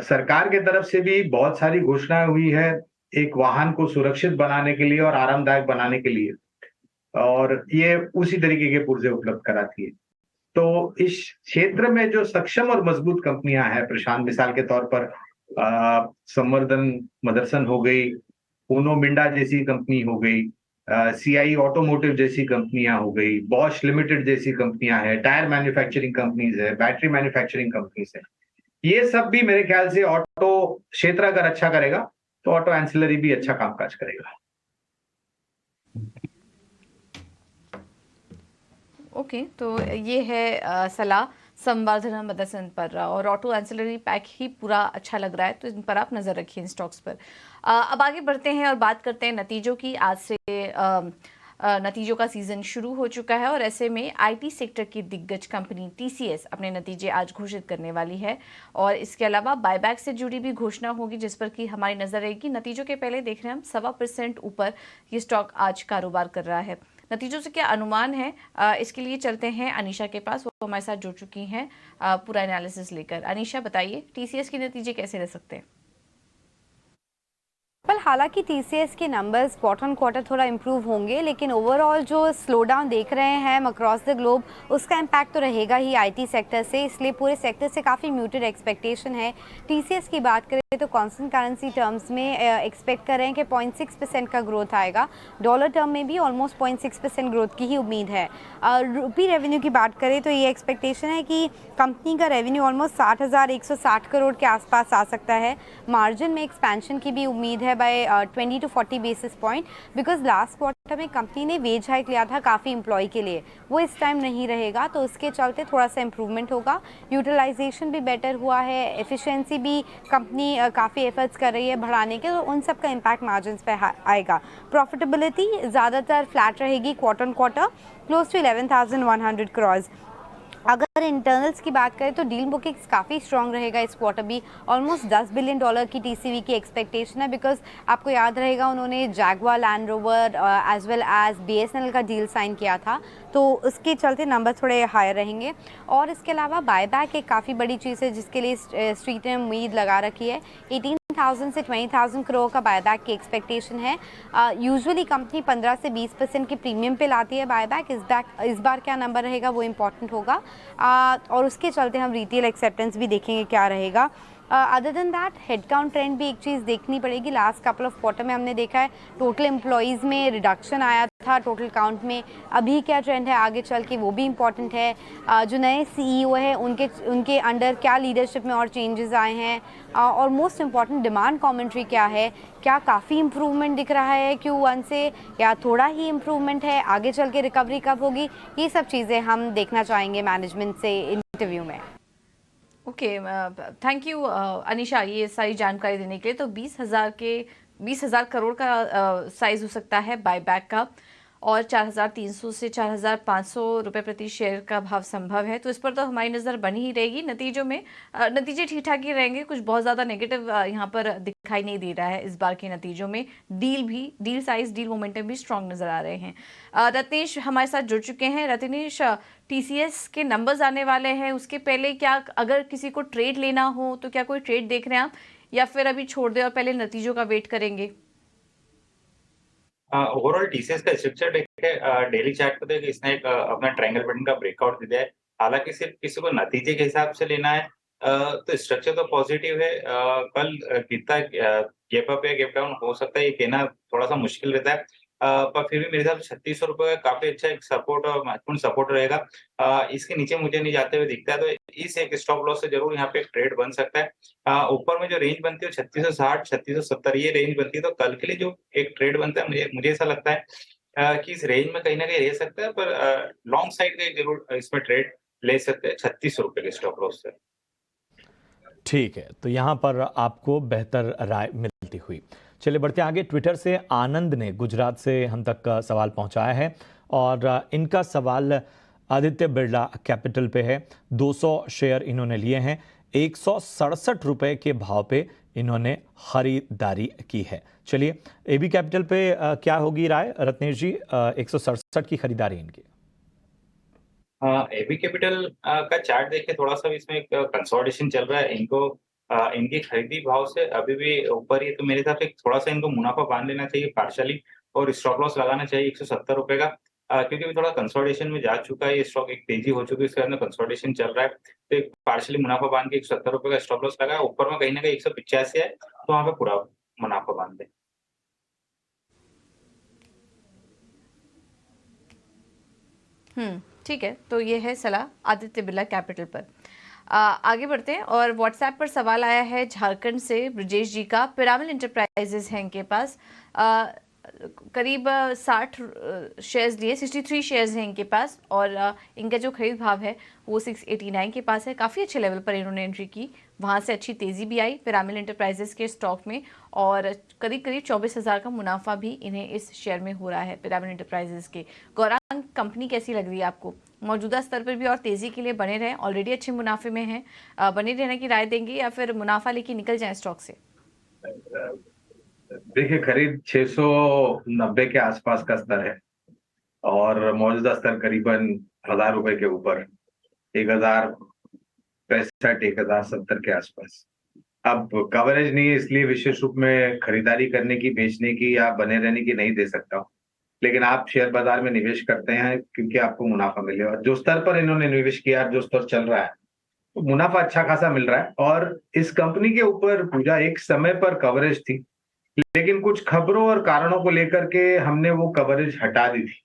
सरकार के तरफ से भी बहुत सारी घोषणाएं हुई है एक वाहन को सुरक्षित बनाने के लिए और आरामदायक बनाने के लिए, और ये उसी तरीके के पुर्जे उपलब्ध कराती है। तो इस क्षेत्र में जो सक्षम और मजबूत कंपनियां हैं प्रशांत, मिसाल के तौर पर संवर्धन मदरसन हो गई, ऊनो मिंडा जैसी कंपनी हो गई, CI ऑटोमोटिव जैसी कंपनियां हो गई, बॉश लिमिटेड जैसी कंपनियां हैं, टायर मैन्युफैक्चरिंग कंपनीज है, बैटरी मैन्युफैक्चरिंग कंपनीज है, ये सब भी मेरे ख्याल से ऑटो क्षेत्र अगर अच्छा करेगा तो ऑटो एंसिलरी भी अच्छा कामकाज करेगा। ओके, तो ये है सलाह संवर्धन मदरसन पर, और ऑटो एंसिलरी पैक ही पूरा अच्छा लग रहा है, तो इन पर आप नज़र रखिए, इन स्टॉक्स पर। अब आगे बढ़ते हैं और बात करते हैं नतीजों की। आज से नतीजों का सीजन शुरू हो चुका है और ऐसे में IT सेक्टर की दिग्गज कंपनी TCS अपने नतीजे आज घोषित करने वाली है, और इसके अलावा बायबैक से जुड़ी भी घोषणा होगी जिस पर कि हमारी नज़र रहेगी। नतीजों के पहले देख रहे हैं हम 1.25% ऊपर ये स्टॉक आज कारोबार कर रहा है। नतीजों से क्या अनुमान है, इसके लिए चलते हैं अनीशा के पास, वो हमारे साथ जुड़ चुकी हैं पूरा एनालिसिस लेकर। अनीशा बताइए, TCS के नतीजे कैसे रह सकते हैं? वेल, हालांकि TCS के नंबर्स क्वार्टर ऑन क्वार्टर थोड़ा इम्प्रूव होंगे, लेकिन ओवरऑल जो स्लो डाउन देख रहे हैं हम अक्रॉस द ग्लोब, उसका इम्पैक्ट तो रहेगा ही IT सेक्टर से, इसलिए पूरे सेक्टर से काफ़ी म्यूटेड एक्सपेक्टेशन है। TCS की बात करें तो कॉन्स्टेंट करेंसी टर्म्स में एक्सपेक्ट कर रहे हैं कि 0.6% का ग्रोथ आएगा। डॉलर टर्म में भी ऑलमोस्ट 0.6% ग्रोथ की ही उम्मीद है। रुपी रेवेन्यू की बात करें तो ये एक्सपेक्टेशन है कि कंपनी का रेवेन्यू ऑलमोस्ट 60,160 करोड़ के आसपास आ सकता है। मार्जिन में एक्सपेंशन की भी उम्मीद है by 20 to 40 basis point, because last quarter में कंपनी ने वेज हाइक लिया था काफ़ी एम्प्लॉय के लिए, वो इस टाइम नहीं रहेगा, तो उसके चलते थोड़ा सा इम्प्रूवमेंट होगा। यूटिलाइजेशन भी बेटर हुआ है, एफिशिएंसी भी कंपनी काफ़ी एफर्ट्स कर रही है बढ़ाने के, तो उन सब का इम्पैक्ट मार्जिन पे आएगा। प्रॉफिटेबिलिटी ज़्यादातर फ्लैट रहेगी quarter on quarter, close to 11,100 crore. अगर इंटरनल्स की बात करें तो डील बुकिंग्स काफ़ी स्ट्रॉन्ग रहेगा इस क्वार्टर भी, ऑलमोस्ट $10 बिलियन की TCV की एक्सपेक्टेशन है, बिकॉज आपको याद रहेगा उन्होंने Jaguar Land Rover as well as BSNL का डील साइन किया था, तो उसके चलते नंबर थोड़े हायर रहेंगे। और इसके अलावा बायबैक एक काफ़ी बड़ी चीज़ है जिसके लिए स्ट्रीट ने उम्मीद लगा रखी है। 18,000 से 20,000 करोड़ का बायबैक की एक्सपेक्टेशन है। यूजुअली कंपनी 15 से 20% की प्रीमियम पे लाती है बायबैक, इस बार क्या नंबर रहेगा वो इम्पॉर्टेंट होगा। और उसके चलते हम रिटेल एक्सेप्टेंस भी देखेंगे क्या रहेगा। Other than that headcount trend भी एक चीज़ देखनी पड़ेगी। लास्ट कपल ऑफ क्वार्टर में हमने देखा है टोटल एम्प्लॉयज़ में रिडक्शन आया था टोटल काउंट में, अभी क्या ट्रेंड है आगे चल के वो भी इम्पॉर्टेंट है। जो नए CEO है उनके अंडर क्या लीडरशिप में और चेंजेस आए हैं, और मोस्ट इम्पॉर्टेंट डिमांड कमेंट्री क्या है, क्या काफ़ी इम्प्रूवमेंट दिख रहा है Q1 से या थोड़ा ही इम्प्रूवमेंट है, आगे चल के रिकवरी कब होगी, ये सब चीज़ें हम देखना चाहेंगे मैनेजमेंट से इंटरव्यू में। ओके, थैंक यू अनिशा ये सारी जानकारी देने के लिए। तो 20,000 करोड़ का साइज हो सकता है बायबैक का, और 4,300 से 4,500 रुपये प्रति शेयर का भाव संभव है, तो इस पर तो हमारी नज़र बनी ही रहेगी। नतीजे ठीक ठाक ही रहेंगे, कुछ बहुत ज़्यादा नेगेटिव यहाँ पर दिखाई नहीं दे रहा है इस बार के नतीजों में। डील साइज, डील मोमेंटम भी स्ट्रांग नज़र आ रहे हैं। रत्नेश हमारे साथ जुड़ चुके हैं। रत्नेश, TCS के नंबर्स आने वाले हैं, उसके पहले क्या अगर किसी को ट्रेड लेना हो तो क्या कोई ट्रेड देख रहे हैं आप, या फिर अभी छोड़ दें और पहले नतीजों का वेट करेंगे? ओवरऑल TCS का स्ट्रक्चर देखे डेली चार्ट पे देखिए इसने एक अपना ट्रायंगल पैटर्न का ब्रेकआउट दिया है। हालांकि सिर्फ किसी को नतीजे के हिसाब से लेना है तो स्ट्रक्चर तो पॉजिटिव है। कल कितना गैप अप या गैप डाउन हो सकता है ये कहना थोड़ा सा मुश्किल रहता है। पर फिर भी मेरे हिसाब से 3600 रुपये का काफी अच्छा एक सपोर्ट और महत्वपूर्ण सपोर्ट रहेगा। इसके नीचे मुझे नहीं जाते हुए दिखता है, तो इस एक स्टॉप लॉस से जरूर यहाँ पे एक ट्रेड बन सकता है। ऊपर में जो रेंज बनती है 3660 3670 ये रेंज बनती है, तो कल के लिए जो एक ट्रेड बनता है मुझे ऐसा लगता है कि इस रेंज में कहीं ना कहीं रह सकता है, पर लॉन्ग साइड का जरूर इसमें ट्रेड ले सकते हैं 3600 रुपये के स्टॉप लॉस से। ठीक है, तो यहाँ पर आपको बेहतर राय मिलती हुई। चलिए बढ़ते आगे। ट्विटर से आनंद ने गुजरात से हम तक सवाल पहुंचाया है, और इनका सवाल आदित्य बिरला कैपिटल पे है। 200 शेयर इन्होंने लिए हैं, 167 रुपए के भाव पे इन्होंने खरीदारी की है। चलिए AB कैपिटल पे क्या होगी राय रत्नेश जी? 167 की खरीदारी इनकी। AB कैपिटल का चार्ट देखिए, थोड़ा सा इसमें एक कंसोलिडेशन चल रहा है। इनकी खरीदी भाव से अभी भी ऊपर ही, तो मेरे हिसाब से थोड़ा सा इनको मुनाफा बांध लेना चाहिए पार्शली, और स्टॉप लॉस लगाना चाहिए 170 रुपए का, क्योंकि अभी थोड़ा कंसोलिडेशन में जा चुका है ये स्टॉक, एक तेजी हो चुकी है, इसके अंदर कंसोलिडेशन चल रहा है, तो एक पार्शली मुनाफा बांध के 170 रुपए का स्टॉप लॉस लगाया। ऊपर में कहीं ना कहीं 185 है, तो वहां पे पूरा मुनाफा बांध दे। ठीक है, तो ये है सलाह आदित्य बिरला कैपिटल पर। आगे बढ़ते हैं, और व्हाट्सएप पर सवाल आया है झारखंड से ब्रजेश जी का। पिरामिड इंटरप्राइजेस हैं इनके पास, करीब 60 शेयर्स लिए, 63 शेयर्स हैं इनके पास, और इनका जो खरीद भाव है वो 689 के पास है। काफ़ी अच्छे लेवल पर इन्होंने एंट्री की, वहाँ से अच्छी तेज़ी भी आई पिरामिड इंटरप्राइजेस के स्टॉक में, और करीब 24,000 का मुनाफा भी इन्हें इस शेयर में हो रहा है पिरामिड इंटरप्राइजेस के। गौरांग, कंपनी कैसी लग रही है आपको? मौजूदा स्तर पर भी और तेज़ी के लिए बने रहें, ऑलरेडी अच्छे मुनाफे में हैं, बने रहने की राय देंगे या फिर मुनाफा लेके निकल जाए स्टॉक से? देखिए, करीब 690 के आसपास का स्तर है, और मौजूदा स्तर करीबन 1000 रुपए के ऊपर, 1065 1070 के आसपास। अब कवरेज नहीं है इसलिए विशेष रूप में खरीदारी करने की, बेचने की या बने रहने की नहीं दे सकता हूँ। लेकिन आप शेयर बाजार में निवेश करते हैं क्योंकि आपको मुनाफा मिले, और जो स्तर पर इन्होंने निवेश किया, जो स्तर चल रहा है, तो मुनाफा अच्छा खासा मिल रहा है। और इस कंपनी के ऊपर पूजा एक समय पर कवरेज थी, लेकिन कुछ खबरों और कारणों को लेकर के हमने वो कवरेज हटा दी थी।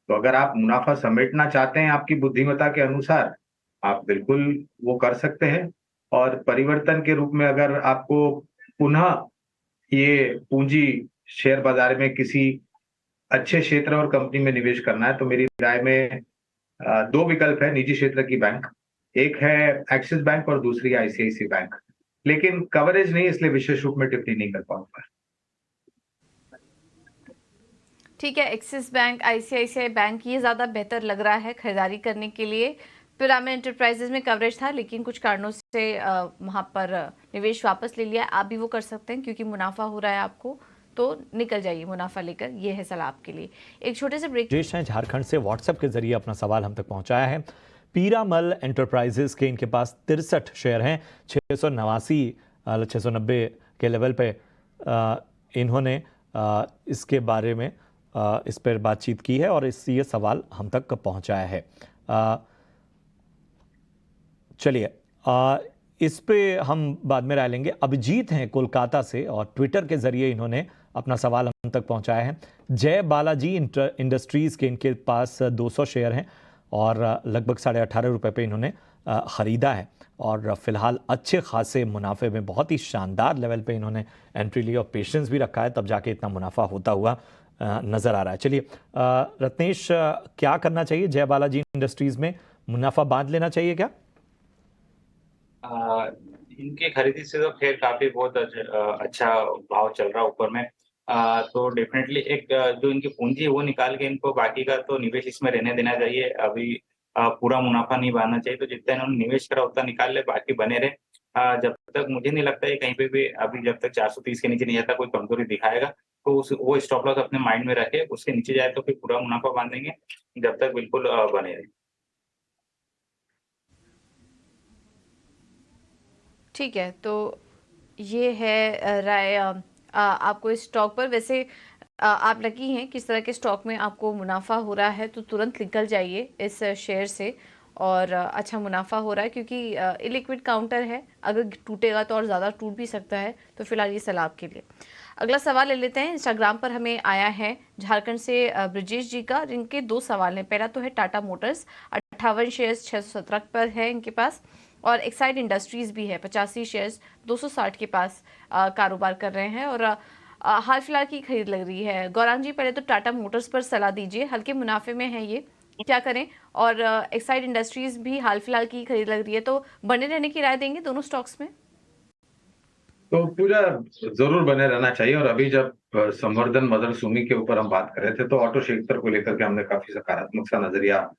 तो अगर आप मुनाफा समेटना चाहते हैं आपकी बुद्धिमत्ता के अनुसार, आप बिल्कुल वो कर सकते हैं। और परिवर्तन के रूप में अगर आपको पुनः ये पूंजी शेयर बाजार में किसी अच्छे क्षेत्र और कंपनी में निवेश करना है, तो मेरी राय में 2 विकल्प है निजी क्षेत्र की बैंक। एक है एक्सिस बैंक और दूसरी आईसीआईसी बैंक। लेकिन कवरेज नहीं, इसलिए विशेष रूप में टिप्पणी नहीं कर पाऊंगा। ठीक है, एक्सिस बैंक, आईसीआईसीआई बैंक, ये ज़्यादा बेहतर लग रहा है खरीदारी करने के लिए। पिरामिड एंटरप्राइजेज में कवरेज था, लेकिन कुछ कारणों से वहाँ पर निवेश वापस ले लिया। आप भी वो कर सकते हैं क्योंकि मुनाफा हो रहा है आपको, तो निकल जाइए मुनाफा लेकर। ये है सलाह आपके लिए। एक छोटे से ब्रेक। राजेश हैं झारखंड से, व्हाट्सएप के जरिए अपना सवाल हम तक पहुंचाया है। पीरामल एंटरप्राइजेज के इनके पास 63 शेयर हैं, 690 के लेवल पे इन्होंने इसके बारे में इस पर बातचीत की है और ये सवाल हम तक पहुंचाया है। चलिए इस पे हम बाद में राय लेंगे। अभिजीत हैं कोलकाता से और ट्विटर के जरिए इन्होंने अपना सवाल हम तक पहुंचाया है। जय बालाजी इंडस्ट्रीज के इनके पास 200 शेयर हैं और लगभग 18.5 रुपये पे इन्होंने ख़रीदा है और फिलहाल अच्छे खासे मुनाफे में, बहुत ही शानदार लेवल पे इन्होंने एंट्री ली और पेशेंस भी रखा है, तब जाके इतना मुनाफा होता हुआ नज़र आ रहा है। चलिए रत्नेश, क्या करना चाहिए जय बालाजी इंडस्ट्रीज़ में? मुनाफा बांध लेना चाहिए क्या? इनके खरीदी से तो खैर काफी बहुत अच्छा भाव चल रहा है ऊपर में। तो डेफिनेटली एक जो इनकी पूंजी है वो निकाल के इनको बाकी का तो निवेश इसमें रहने देना चाहिए। अभी पूरा मुनाफा नहीं बांधना चाहिए, तो जितना इन्होंने निवेश करा उतना निकाल ले, बाकी बने रहे। जब तक मुझे नहीं लगता है कहीं पे भी अभी जब तक 430 के नीचे नहीं जाता कोई कमजोरी दिखाएगा, तो वो स्टॉप लॉस अपने माइंड में रखे, उसके नीचे जाए तो फिर पूरा मुनाफा बांधेंगे, जब तक बिल्कुल बने रहे। ठीक है, तो ये है राय आपको इस स्टॉक पर। वैसे आप लकी हैं किस तरह के स्टॉक में आपको मुनाफा हो रहा है, तो तुरंत निकल जाइए इस शेयर से। और अच्छा मुनाफा हो रहा है क्योंकि इलिक्विड काउंटर है, अगर टूटेगा तो और ज़्यादा टूट भी सकता है। तो फिलहाल ये सलाह आपके लिए। अगला सवाल ले लेते हैं। इंस्टाग्राम पर हमें आया है झारखंड से ब्रजेश जी का, जिनके 2 सवाल हैं। पहला तो है टाटा मोटर्स, 58 शेयर्स 617 पर है इनके पास, और एक्साइड इंडस्ट्रीज़ भी है 85 शेयर्स 260 के पास कारोबार कर रहे हैं और हाल फिलहाल की खरीद लग रही है। गौरांग जी, पहले तो टाटा मोटर्स पर सलाह दीजिए, हल्के मुनाफे में है ये, क्या करें? और एक्साइड इंडस्ट्रीज़ भी हाल फिलहाल की खरीद लग रही है, तो बने रहने की राय देंगे दोनों स्टॉक्स में? तो पूरा जरूर बने रहना चाहिए। और अभी जब संवर्धन मदरसुमी के ऊपर हम बात कर रहे थे, तो ऑटो क्षेत्र को लेकर के हमने काफी सकारात्मक सा नजरिया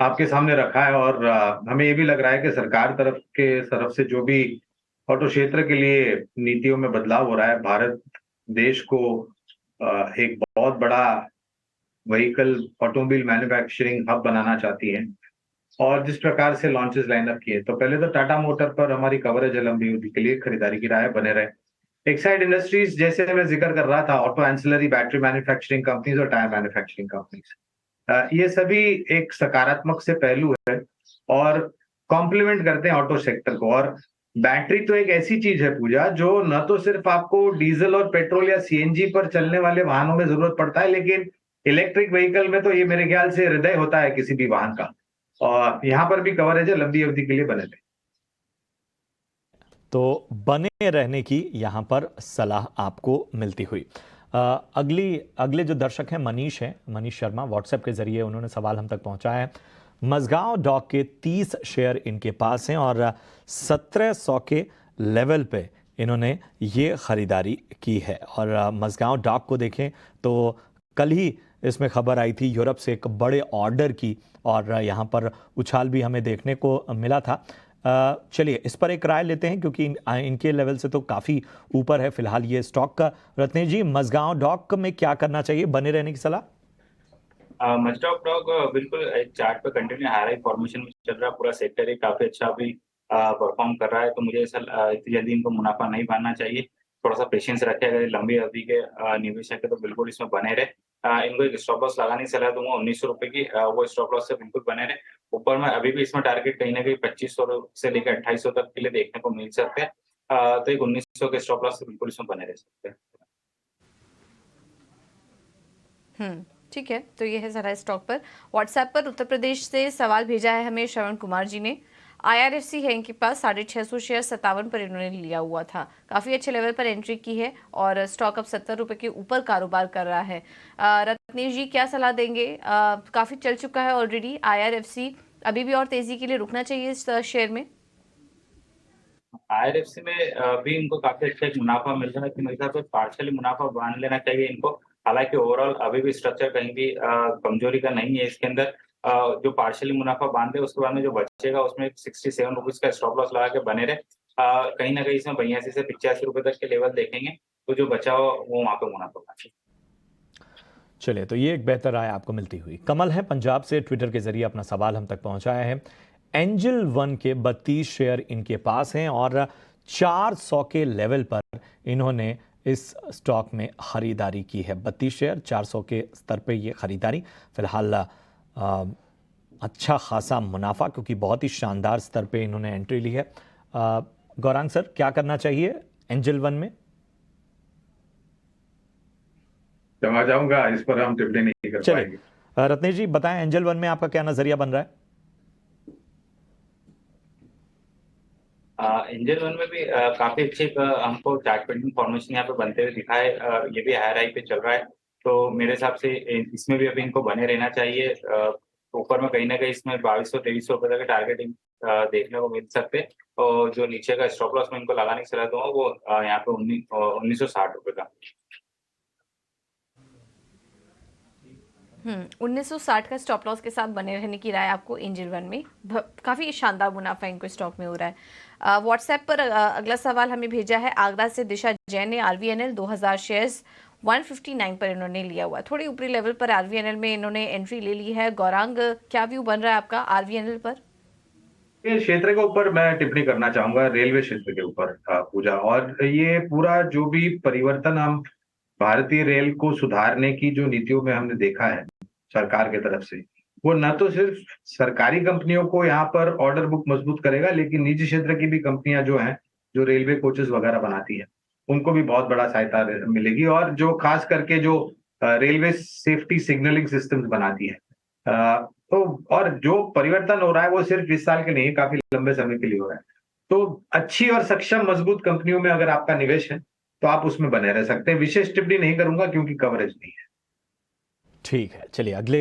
आपके सामने रखा है। और हमें ये भी लग रहा है कि सरकार तरफ से जो भी ऑटो क्षेत्र के लिए नीतियों में बदलाव हो रहा है, भारत देश को एक बहुत बड़ा व्हीकल ऑटोमोबाइल मैन्युफैक्चरिंग हब बनाना चाहती है। और जिस प्रकार से लॉन्चेस लाइनअप किए, तो पहले तो टाटा मोटर पर हमारी कवरेज है लंबी अवधि के लिए, खरीदारी की राय बने रहे। एक्साइड इंडस्ट्रीज, जैसे मैं जिक्र कर रहा था, auto ancillary battery manufacturing companies और टायर मैन्युफैक्चरिंग कंपनीज, ये सभी एक सकारात्मक से पहलू है और कॉम्प्लीमेंट करते हैं ऑटो सेक्टर को। और बैटरी तो एक ऐसी चीज है पूजा, जो न तो सिर्फ आपको डीजल और पेट्रोल या सीएनजी पर चलने वाले वाहनों में जरूरत पड़ता है, लेकिन इलेक्ट्रिक व्हीकल में तो ये मेरे ख्याल से हृदय होता है किसी भी वाहन का। और यहाँ पर भी कवरेज है, लंबी अवधि के लिए बने रहे। तो बने रहने की यहाँ पर सलाह आपको मिलती हुई। अगले जो दर्शक हैं मनीष हैं, मनीष शर्मा, व्हाट्सएप के जरिए उन्होंने सवाल हम तक पहुँचाया है। मझगांव डॉक के 30 शेयर इनके पास हैं और 1700 के लेवल पे इन्होंने ये ख़रीदारी की है। और मझगांव डॉक को देखें तो कल ही इसमें खबर आई थी यूरोप से एक बड़े ऑर्डर की, और यहाँ पर उछाल भी हमें देखने को मिला था। चलिए इस पर एक राय लेते हैं क्योंकि इनके लेवल से तो काफ़ी ऊपर है फिलहाल ये स्टॉक का। रत्नेश जी, मझगांव डॉक में क्या करना चाहिए, बने रहने की सलाह? मझगांव डॉक बिल्कुल एक चार्ट पे कंटिन्यू हाई फॉर्मेशन में चल रहा, पूरा सेक्टर ही काफी अच्छा अभी परफॉर्म कर रहा है, तो मुझे ऐसा इतनी जल्दी इनको मुनाफा नहीं मानना चाहिए। थोड़ा सा पेशेंस रखे, अगर लंबी अवधि के निवेशक है तो बिल्कुल इसमें बने रहे। इनको एक स्टॉप लॉस लगाने की सलाह दूंगा 1900 की, वो स्टॉप लॉस से बिल्कुल बने रहे। ऊपर में अभी भी इसमें टारगेट कहीं ना कहीं 2500 से लेकर 2800 तक के लिए देखने को मिल सकते हैं, तो एक 1900 के स्टॉप लॉस से बिल्कुल इसमें बने रह सकते हैं। ठीक है, तो ये है जरा स्टॉक पर। व्हाट्सएप पर उत्तर प्रदेश से सवाल भेजा है हमें श्रवण कुमार जी ने। IRFC है इनके पास, 650 शेयर 57 पर इन्होंने लिया हुआ था, काफ़ी अच्छे लेवल पर एंट्री की है और स्टॉक अब 70 रुपये के ऊपर कारोबार कर रहा है। रत्नेश जी क्या सलाह देंगे? काफ़ी चल चुका है ऑलरेडी IRFC, अभी भी और तेजी के लिए रुकना चाहिए इस शेयर में? IRFC में भी इनको काफी अच्छा एक मुनाफा मिल रहा है, कि मेरे हिसाब से पार्शियली मुनाफा बांध लेना चाहिए इनको। हालांकि ओवरऑल अभी भी स्ट्रक्चर कहीं भी कमजोरी का नहीं है इसके अंदर। जो पार्शियली मुनाफा बांधे उसके बाद में जो बचेगा उसमें 67 रुपीज का स्टॉप लॉस लगा के बने रहे। कहीं ना कहीं इसमें 82 से 85 रुपए तक के लेवल देखेंगे, तो जो बचा हो वो वहां पे मुनाफा बांधे। चलिए, तो ये एक बेहतर राय आपको मिलती हुई। कमल है पंजाब से, ट्विटर के जरिए अपना सवाल हम तक पहुंचाया है। एंजल वन के 32 शेयर इनके पास हैं और 400 के लेवल पर इन्होंने इस स्टॉक में खरीदारी की है। 32 शेयर 400 के स्तर पे ये खरीदारी, फिलहाल अच्छा खासा मुनाफा, क्योंकि बहुत ही शानदार स्तर पे इन्होंने एंट्री ली है। गौरांग सर, क्या करना चाहिए एंजल वन में? क्षमा चाहूंगा, इस पर हम टिप्पणी नहीं कर पाएंगे। रत्नेश जी बताएं, एंजल वन में आपका क्या नजरिया बन रहा है? एंजल वन में भी काफी अच्छे हमको चार्ट पैटर्न फॉर्मेशन यहाँ पे बनते हुए दिखा है। ये भी हायर हाई पे चल रहा है, तो मेरे हिसाब से इसमें भी अभी इनको बने रहना चाहिए। ऊपर में कहीं ना कहीं इसमें 2200-2300 रुपए तक टारगेटिंग देखने को मिल सकते हैं, और जो नीचे का स्टॉप लॉस में इनको लगाने की सलाह दूंगा वो यहाँ पे 1960 रुपए का। 1960 का स्टॉप लॉस के साथ बने रहने की राय आपको एंजल वन में। काफ़ी शानदार मुनाफा इनको स्टॉक में हो रहा है। व्हाट्सएप पर अगला सवाल हमें भेजा है आगरा से दिशा जैन ने। RVNL 2000 शेयर्स 159 पर इन्होंने लिया हुआ है, थोड़ी ऊपरी लेवल पर RVNL में इन्होंने एंट्री ले ली है। गौरांग, क्या व्यू बन रहा है आपका RVNL पर? ये क्षेत्र के ऊपर मैं टिप्पणी करना चाहूंगा, रेलवे क्षेत्र के ऊपर पूजा। और ये पूरा जो भी परिवर्तन हम भारतीय रेल को सुधारने की जो नीतियों में हमने देखा है सरकार की तरफ से, वो न तो सिर्फ सरकारी कंपनियों को यहाँ पर ऑर्डर बुक मजबूत करेगा, लेकिन निजी क्षेत्र की भी कंपनियां जो हैं, जो रेलवे कोचेस वगैरह बनाती हैं, उनको भी बहुत बड़ा सहायता मिलेगी। और जो खास करके जो रेलवे सेफ्टी सिग्नलिंग सिस्टम्स बनाती है, तो और जो परिवर्तन हो रहा है वो सिर्फ इस साल के नहीं, काफी लंबे समय के लिए हो रहा है। तो अच्छी और सक्षम मजबूत कंपनियों में अगर आपका निवेश है तो आप उसमें बने रह सकते हैं। विशेष टिप्पणी नहीं करूंगा क्योंकि कवरेज नहीं है। ठीक है, चलिए अगले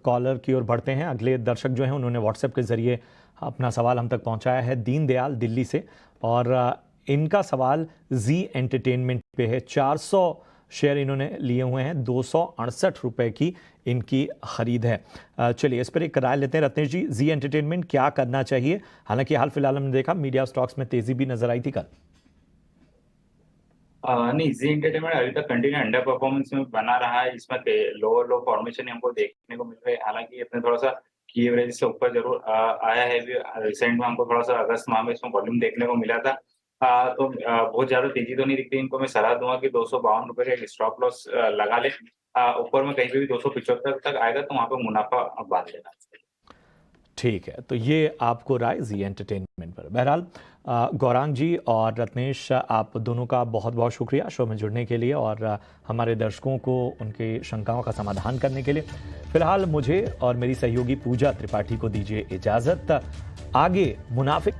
कॉलर की ओर बढ़ते हैं। अगले दर्शक जो हैं उन्होंने व्हाट्सएप के जरिए अपना सवाल हम तक पहुंचाया है, दीनदयाल दिल्ली से, और इनका सवाल जी एंटरटेनमेंट पे है। 400 शेयर इन्होंने लिए हुए हैं, 268 रुपए की इनकी खरीद है। चलिए इस पर एक राय लेते हैं। रत्नेश जी, जी एंटरटेनमेंट क्या करना चाहिए? हालांकि हाल फिलहाल हमने देखा मीडिया स्टॉक्स में तेजी भी नजर आई थी कल। नहीं, जी एंटरटेनमेंट अभी तक कंटिन्यू अंडर परफॉर्मेंस में बना रहा है। इसमें लोअर लो फॉर्मेशन हमको देखने को मिल रहा है। हालांकि इसमें थोड़ा सा की एवरेज से ऊपर जरूर आया है। रिसेंट में हमको थोड़ा सा अगस्त माह में इसमें वॉल्यूम देखने को मिला था। तो बहुत ज्यादा तेजी तो नहीं दिखती इनको। मैं सलाह दूंगा कि 252 रुपए का स्टॉप लॉस लगा ले। ऊपर में कहीं पे भी 275 तक आएगा तो वहां पे मुनाफा बांध लेना। ठीक है, तो ये आपको राय जी एंटरटेनमेंट पर। बहरहाल गौरांग जी और रत्नेश, आप दोनों का बहुत बहुत शुक्रिया शो में जुड़ने के लिए और हमारे दर्शकों को उनके शंकाओं का समाधान करने के लिए। फिलहाल मुझे और मेरी सहयोगी पूजा त्रिपाठी को दीजिए इजाज़त। आगे मुनाफिक